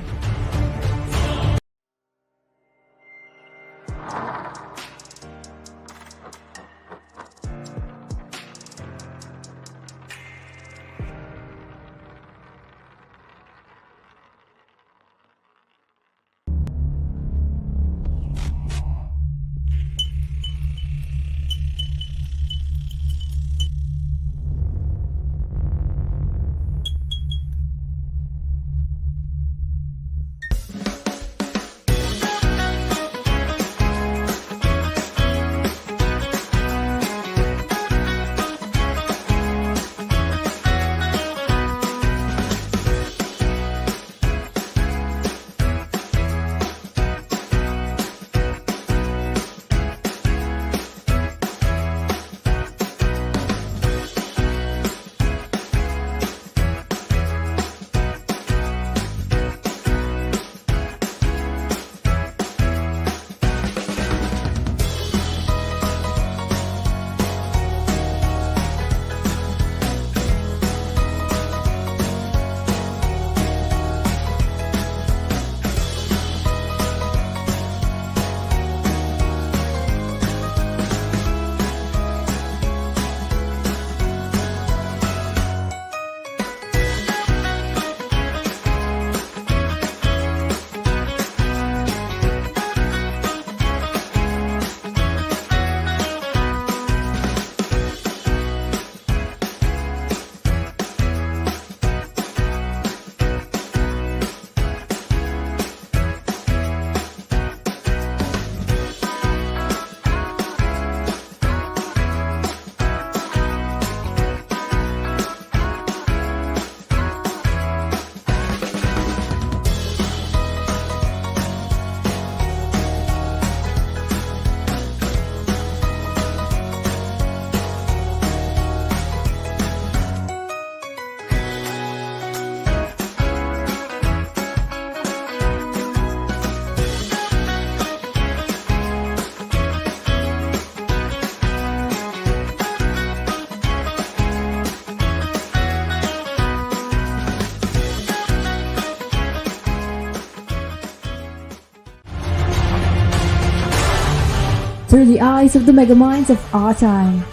through the eyes of the megaminds of our time.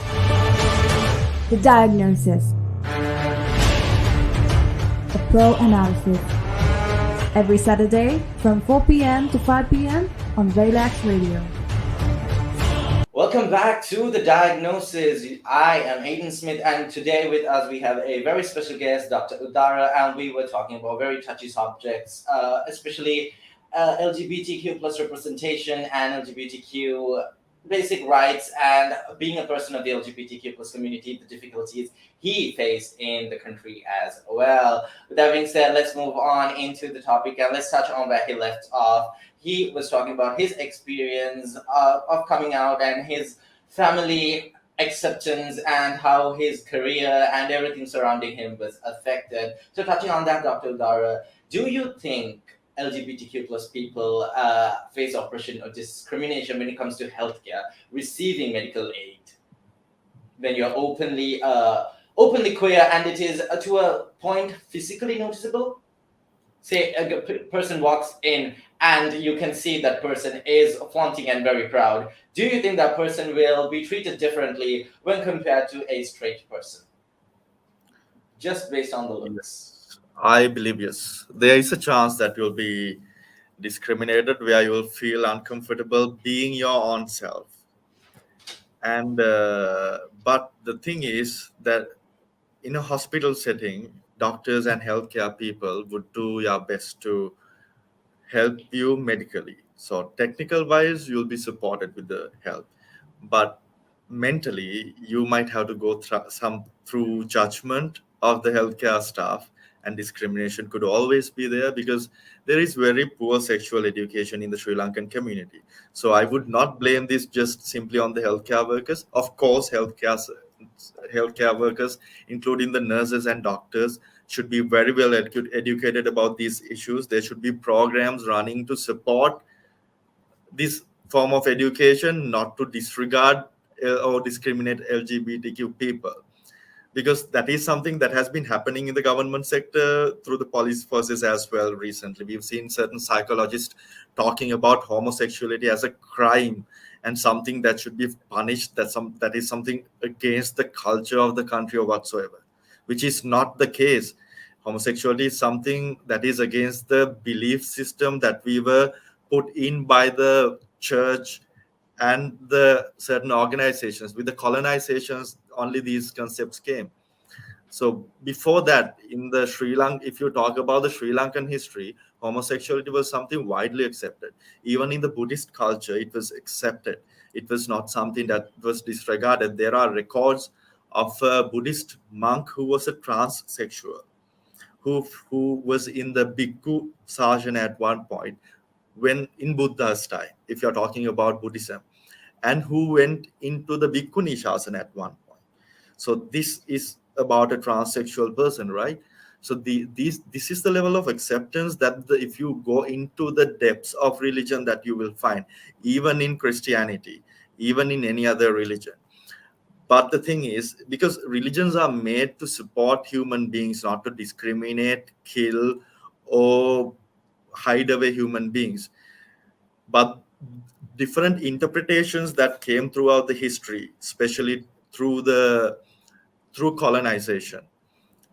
The Diagnosis, a pro analysis. Every Saturday from 4 p.m. to 5 p.m. on Relax Radio. Welcome back to The Diagnosis. I am Aiden Smith, and today with us we have a very special guest, Dr. Udara, and we were talking about very touchy subjects, especially LGBTQ plus representation and LGBTQ basic rights, and being a person of the LGBTQ plus community, the difficulties he faced in the country as well. With that being said, let's move on into the topic and let's touch on where he left off. He was talking about his experience of coming out and his family acceptance and how his career and everything surrounding him was affected. So, touching on that, Dr. Udara, do you think LGBTQ plus people face oppression or discrimination when it comes to healthcare, receiving medical aid, when you're openly queer and it is to a point physically noticeable? Say person walks in and you can see that person is flaunting and very proud. Do you think that person will be treated differently when compared to a straight person? Just based on the looks. Yes, I believe yes. There is a chance that you'll be discriminated, where you will feel uncomfortable being your own self. And but the thing is that in a hospital setting, doctors and healthcare people would do their best to help you medically. So technical wise, you'll be supported with the help, but mentally, you might have to go through judgment of the healthcare staff, and discrimination could always be there because there is very poor sexual education in the Sri Lankan community. So I would not blame this just simply on the healthcare workers. Of course, healthcare workers, including the nurses and doctors, should be very well educated about these issues. There should be programs running to support this form of education, not to disregard or discriminate LGBTQ people, because that is something that has been happening in the government sector through the police forces as well. Recently, we've seen certain psychologists talking about homosexuality as a crime and something that should be punished, that is something against the culture of the country or whatsoever, which is not the case. Homosexuality is something that is against the belief system that we were put in by the church and the certain organizations. With the colonizations, only these concepts came. So before that, in the Sri Lanka, if you talk about the Sri Lankan history, homosexuality was something widely accepted. Even in the Buddhist culture, it was accepted. It was not something that was disregarded. There are records of a Buddhist monk who was a transsexual, who was in the Bhikkhu Sajana at one point, when in Buddha's time, if you're talking about Buddhism, and who went into the Bhikkhuni Shasana at one point. So this is about a transsexual person, right? So this is the level of acceptance that if you go into the depths of religion, that you will find, even in Christianity, even in any other religion. But the thing is, because religions are made to support human beings, not to discriminate, kill, or hide away human beings. But different interpretations that came throughout the history, especially through colonization,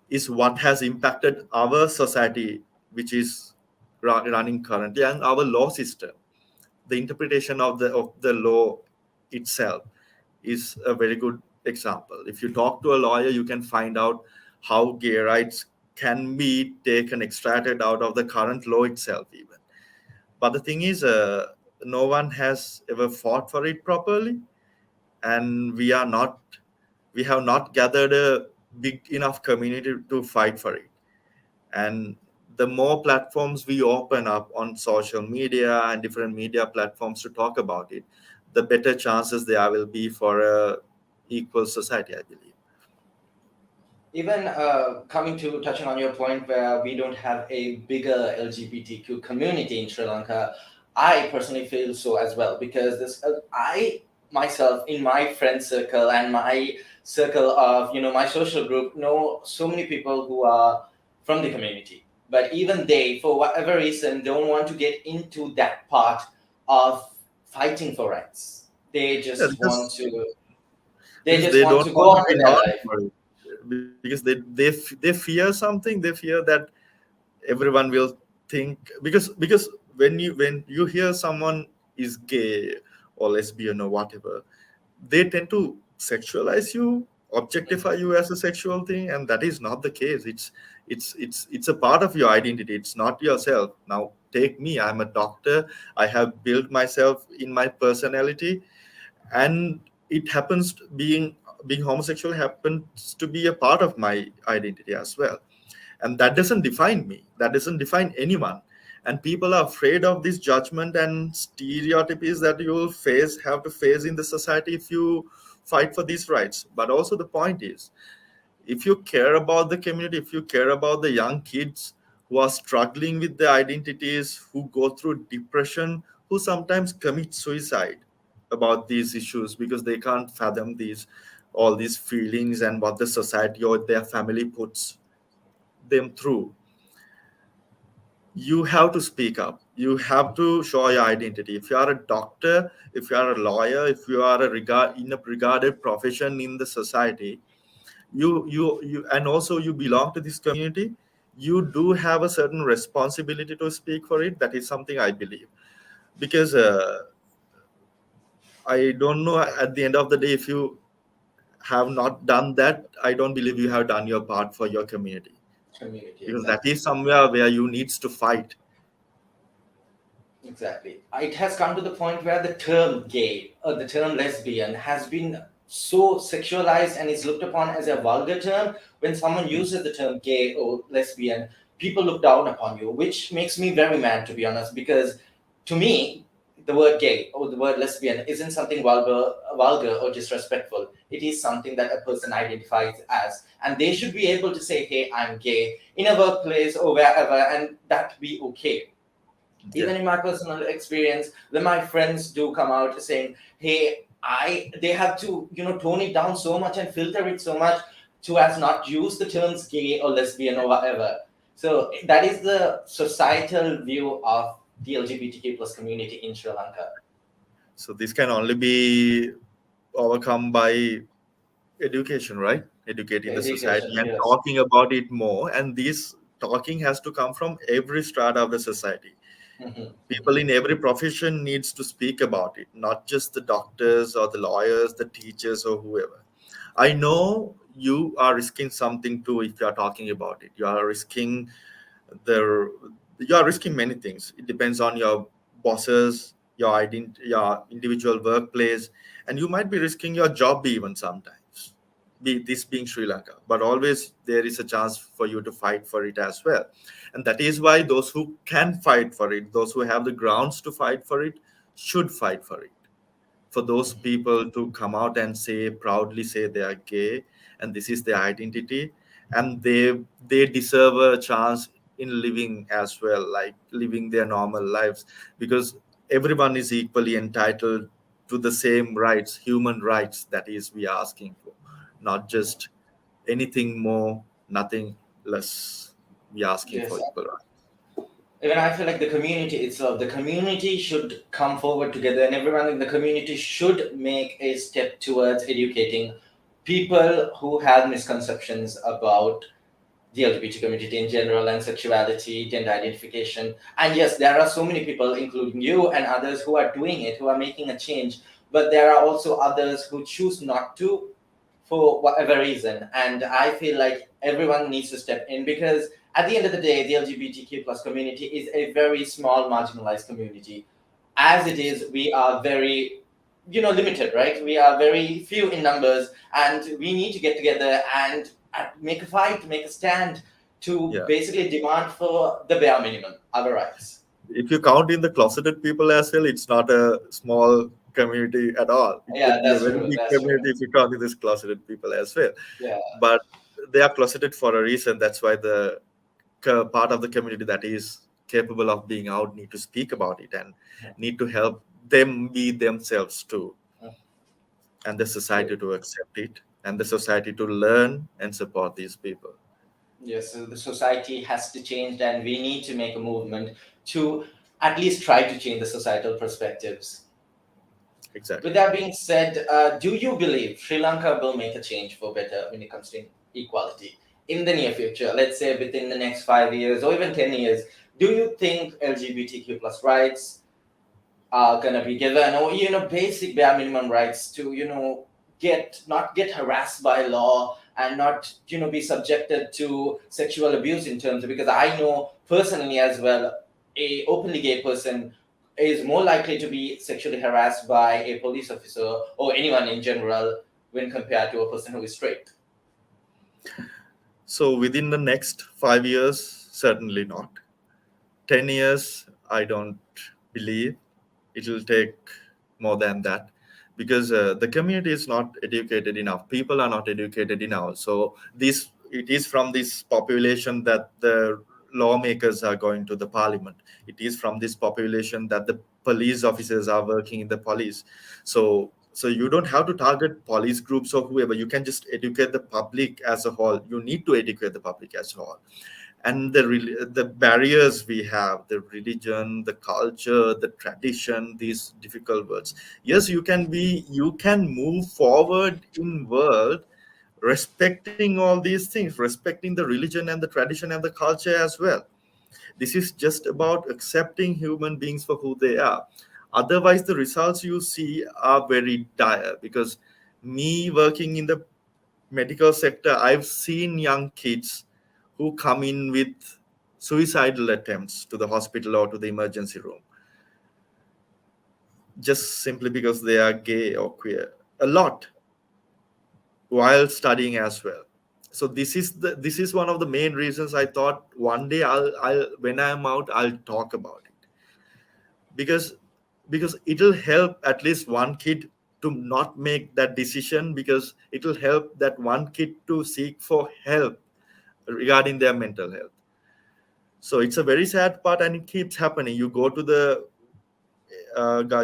is what has impacted our society, which is running currently, and our law system. The interpretation of the law itself is a very good example. If you talk to a lawyer, you can find out how gay rights can be extracted out of the current law itself even. But the thing is, no one has ever fought for it properly, and we have not gathered a big enough community to fight for it. And the more platforms we open up on social media and different media platforms to talk about it, the better chances there will be for a equal society, I believe. Even touching on your point where we don't have a bigger LGBTQ community in Sri Lanka, I personally feel so as well, because I myself in my friend circle and my circle of my social group know so many people who are from the community, but even they, for whatever reason, don't want to get into that part of fighting for rights. They Yeah, just want to, they because just they want don't to go want to on be with their known life. for it. Because they fear something. They fear that everyone will think, because when you hear someone is gay or lesbian or whatever, they tend to sexualize you, objectify you as a sexual thing, and that is not the case. It's a part of your identity. It's not yourself. Now take me, I'm a doctor. I have built myself in my personality, and it happens to being homosexual happens to be a part of my identity as well, and that doesn't define me, that doesn't define anyone. And people are afraid of this judgment and stereotypes that you will have to face in the society if you fight for these rights. But also the point is, if you care about the community, if you care about the young kids who are struggling with their identities, who go through depression, who sometimes commit suicide about these issues because they can't fathom these all these feelings and what the society or their family puts them through, you have to speak up. You have to show your identity. If you are a doctor, if you are a lawyer, if you are in a regarded profession in the society, you and also you belong to this community, you do have a certain responsibility to speak for it. That is something I believe, because I don't know, at the end of the day, if you have not done that, I don't believe you have done your part for your community, Community, because that exactly. is somewhere where you needs to fight. Exactly. It has come to the point where the term gay or the term lesbian has been so sexualized and is looked upon as a vulgar term. When someone uses the term gay or lesbian, people look down upon you, which makes me very mad, to be honest, because to me, the word gay or the word lesbian isn't something vulgar or disrespectful. It is something that a person identifies as, and they should be able to say, "Hey, I'm gay," in a workplace or wherever, and that be okay. Yeah. Even in my personal experience, when my friends do come out saying, hey, they have to, tone it down so much and filter it so much to as not use the terms gay or lesbian or whatever. So that is the societal view of the LGBTQ plus community in Sri Lanka. So this can only be overcome by education, right? Educating the society Education, and yes. talking about it more. And this talking has to come from every strata of the society. Hmm. People in every profession needs to speak about it, not just the doctors or the lawyers, the teachers or whoever. I know you are risking something too if you are talking about it. The you are risking many things. It depends on your bosses, your individual workplace, and you might be risking your job even sometimes. This being Sri Lanka, but always there is a chance for you to fight for it as well, and that is why those who can fight for it, those who have the grounds to fight for it, should fight for it. For those people to come out and say proudly say they are gay and this is their identity, and they deserve a chance in living as well, like living their normal lives, because everyone is equally entitled to the same rights, human rights, that is we are asking for, not just anything more, nothing less. We are asking for Yes. equal rights. Even I feel like the community itself, the community should come forward together, and everyone in the community should make a step towards educating people who have misconceptions about the LGBT community in general and sexuality, gender identification. And yes, there are so many people, including you and others, who are doing it, who are making a change. But there are also others who choose not to for whatever reason. And I feel like everyone needs to step in because at the end of the day, the LGBTQ plus community is a very small, marginalized community. As it is, we are very, limited, right? We are very few in numbers, and we need to get together and make a fight, make a stand to Yeah, basically demand for the bare minimum, our rights. if you count in the closeted people as well, it's not a small community at all. It Yeah, could be a that's very true. big That's true. community if you count in this closeted people as well. Yeah. But they are closeted for a reason. That's why the part of the community that is capable of being out need to speak about it and need to help them be themselves too, and the Yeah. society to accept it, and the society to learn and support these people. Yes, so the society has to change, and we need to make a movement to at least try to change the societal perspectives. Exactly. With that being said, do you believe Sri Lanka will make a change for better when it comes to equality in the near future? Let's say within the next 5 years or even 10 years. Do you think LGBTQ plus rights are gonna be given, or basic bare minimum rights to get not get harassed by law and not be subjected to sexual abuse in terms of, because I know personally as well, a openly gay person is more likely to be sexually harassed by a police officer or anyone in general when compared to a person who is straight. So within the next 5 years, certainly not. 10 years, I don't believe. It will take more than that, because the community is not educated enough. People are not educated enough. So this it is from this population that the lawmakers are going to the parliament. It is from this population that the police officers are working in the police. So you don't have to target police groups or whoever. You can just educate the public as a whole. You need to educate the public as a whole. And the barriers we have, the religion, the culture, the tradition, these difficult words. Yes, you can move forward in world, respecting all these things, respecting the religion and the tradition and the culture as well. This is just about accepting human beings for who they are. Otherwise the results you see are very dire, because me working in the medical sector, I've seen young kids who come in with suicidal attempts to the hospital or to the emergency room, just simply because they are gay or queer. A lot, while studying as well. So this is one of the main reasons I thought one day I'll when I'm out, I'll talk about it, because it'll help at least one kid to not make that decision, because it'll help that one kid to seek for help regarding their mental health. So it's a very sad part, and it keeps happening. You go to the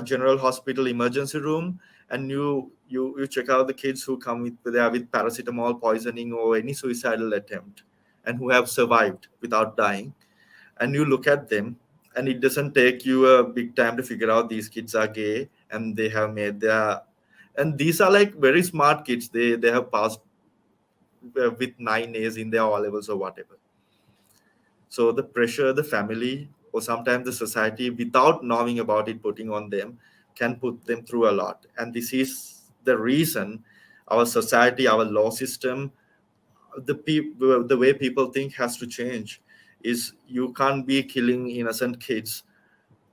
general hospital emergency room, and you check out the kids who come with paracetamol poisoning or any suicidal attempt, and who have survived without dying. And you look at them, and it doesn't take you a big time to figure out these kids are gay, and they have made their, and these are like very smart kids. They have passed with 9 A's in their O levels or whatever. So the pressure the family or sometimes the society, without knowing about it, putting on them, can put them through a lot. And this is the reason our society, our law system, the way people think has to change. Is you can't be killing innocent kids,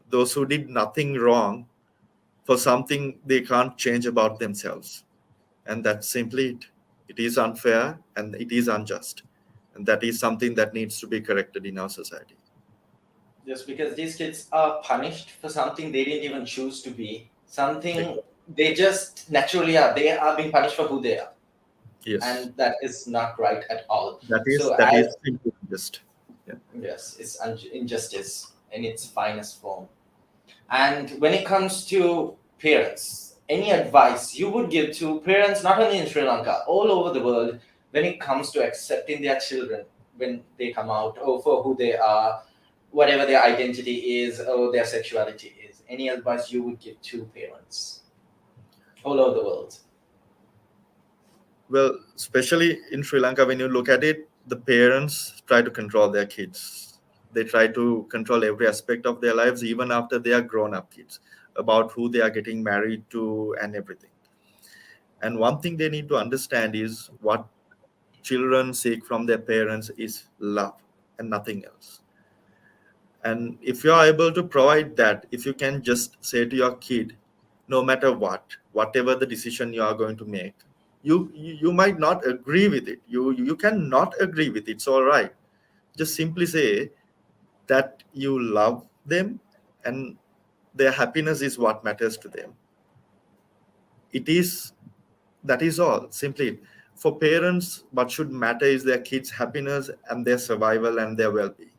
those who did nothing wrong, for something they can't change about themselves. And that's simply it. It is unfair and it is unjust, and that is something that needs to be corrected in our society. Just because these kids are punished for something they didn't even choose to be, something they just naturally are. They are being punished for who they are, Yes, and that is not right at all. that is So, that as is simply just. Yeah. yes, it's injustice in its finest form. And when it comes to parents, any advice you would give to parents, not only in Sri Lanka, all over the world, when it comes to accepting their children when they come out, or for who they are, whatever their identity is or their sexuality is? Any advice you would give to parents all over the world? Well, especially in Sri Lanka, when you look at it, the parents try to control their kids. They try to control every aspect of their lives, even after they are grown up kids, about who they are getting married to and everything. And one thing they need to understand is what children seek from their parents is love and nothing else. And if you are able to provide that, if you can just say to your kid, no matter what, whatever the decision you are going to make, you might not agree with it. You can not agree with it. It's all right. Just simply say that you love them, and their happiness is what matters to them. It is That is all. Simply, for parents, what should matter is their kids' happiness and their survival and their well-being.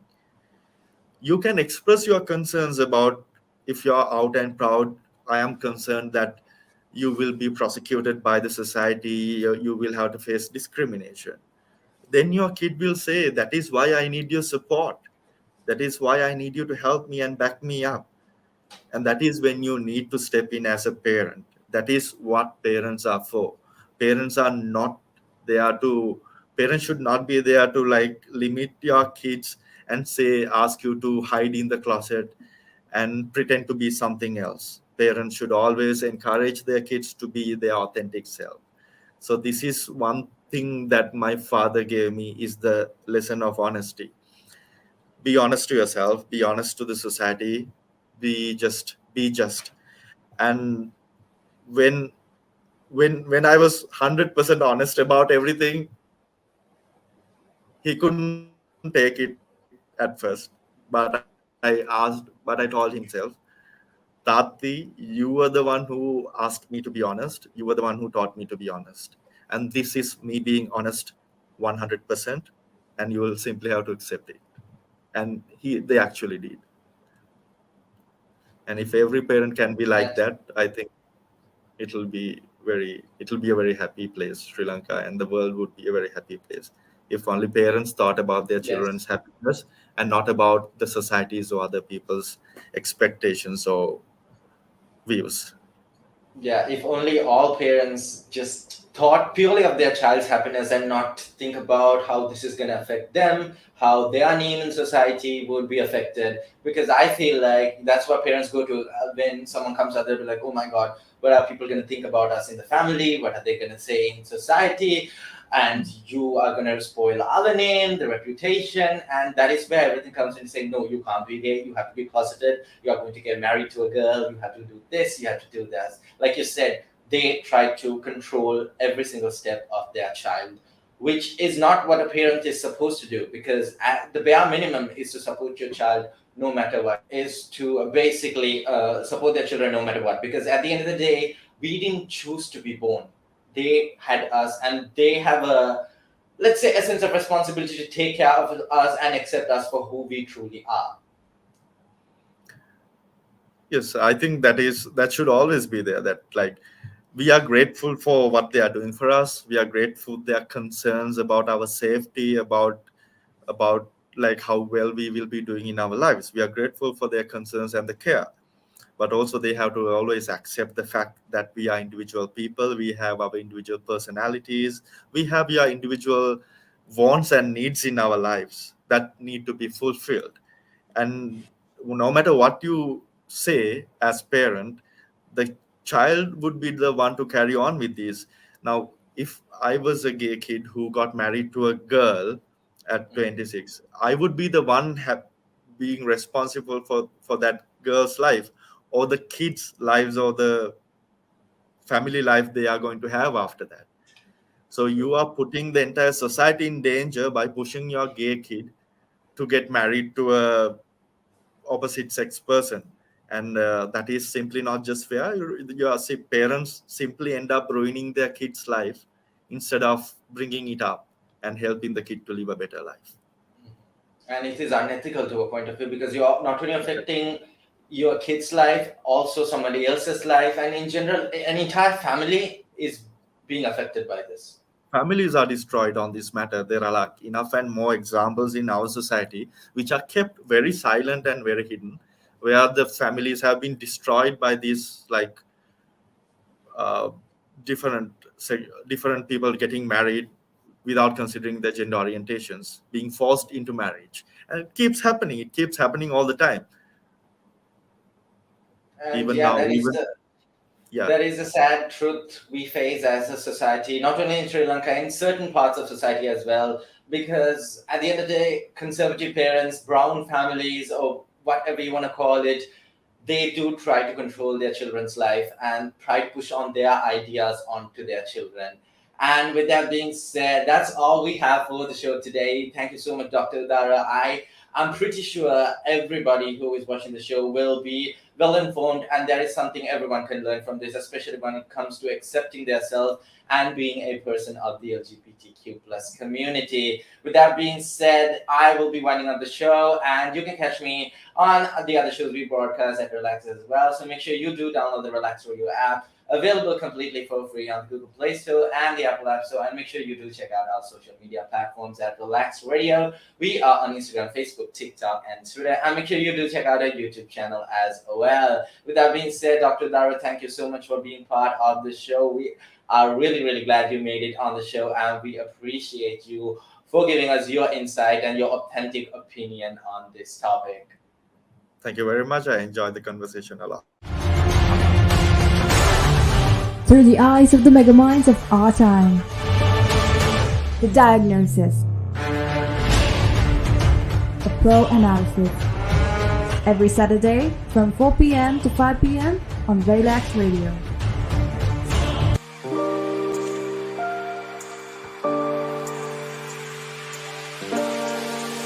You can express your concerns about, if you are out and proud, I am concerned that you will be prosecuted by the society, you will have to face discrimination. Then your kid will say, that is why I need your support, that is why I need you to help me and back me up. And that is when you need to step in as a parent. That is what parents are for. Parents are not there to, parents should not be there to like limit your kids and say, ask you to hide in the closet and pretend to be something else. Parents should always encourage their kids to be their authentic self. So this is one thing that my father gave me, is the lesson of honesty. Be honest to yourself, be honest to the society, be just. And when when I was 100% honest about everything, he couldn't take it at first. But I told himself, Tati, you were the one who asked me to be honest. You were the one who taught me to be honest. And this is me being honest 100%, and you will simply have to accept it. And they actually did. And if every parent can be like That that, I think it'll be a very happy place, Sri Lanka, and the world would be a very happy place if only parents thought about their yes. children's happiness and not about the society's or other people's expectations or views. Yeah, if only all parents just thought purely of their child's happiness and not think about how this is going to affect them, how their name in society would be affected. Because I feel like that's what parents go to when someone comes out, they'll be like, oh my God, what are people going to think about us in the family? What are they going to say in society? And you are going to spoil our name, the reputation. And that is where everything comes in saying, no, you can't be gay. You have to be closeted. You are going to get married to a girl. You have to do this. You have to do that. Like you said, they try to control every single step of their child, which is not what a parent is supposed to do, because at the bare minimum is to support your child no matter what, is to basically support their children no matter what, because at the end of the day, we didn't choose to be born. They had us, and they have a, let's say, a sense of responsibility to take care of us and accept us for who we truly are. Yes, I think that should always be there. That like we are grateful for what they are doing for us. We are grateful their concerns about our safety, about like how well we will be doing in our lives. We are grateful for their concerns and the care. But also they have to always accept the fact that we are individual people. We have our individual personalities. We have our individual wants and needs in our lives that need to be fulfilled. And no matter what you say as parent, the child would be the one to carry on with this. Now if I was a gay kid who got married to a girl at 26, I would be the one being responsible for that girl's life, or the kids lives, or the family life they are going to have after that. So you are putting the entire society in danger by pushing your gay kid to get married to a opposite sex person. And that is simply not just fair. Parents simply end up ruining their kid's life instead of bringing it up and helping the kid to live a better life. And it is unethical to a point of view, because you're not only affecting your kid's life, also somebody else's life, and in general an entire family is being affected by this. Families are destroyed on this matter. There are like enough and more examples in our society which are kept very silent and very hidden, where the families have been destroyed by these like uh, different people getting married without considering their gender orientations, being forced into marriage, and it keeps happening. It keeps happening all the time. And Even yeah, now, that is even the yeah, that is a sad truth we face as a society, not only in Sri Lanka, in certain parts of society as well. Because at the end of the day, conservative parents, brown families, or whatever you want to call it, they do try to control their children's life and try to push on their ideas onto their children. And with that being said, that's all we have for the show today. Thank you so much, Dr. Udara. I'm pretty sure everybody who is watching the show will be well informed, and there is something everyone can learn from this, especially when it comes to accepting themselves and being a person of the LGBTQ plus community. With that being said, I will be winding up the show, and you can catch me on the other shows we broadcast at Relax as well. So make sure you do download the Relax Radio app, available completely for free on Google Play Store and the Apple App Store. And make sure you do check out our social media platforms at Relax Radio. We are on Instagram, Facebook, TikTok, and Twitter. And make sure you do check out our YouTube channel as well. With that being said, Dr. Udara, thank you so much for being part of the show. We are really, really glad you made it on the show, and we appreciate you for giving us your insight and your authentic opinion on this topic. Thank you very much. I enjoyed the conversation a lot. Through the eyes of the megaminds of our time. The Diagnosis. The Pro Analysis. Every Saturday from 4 p.m. to 5 p.m. on Relax Radio.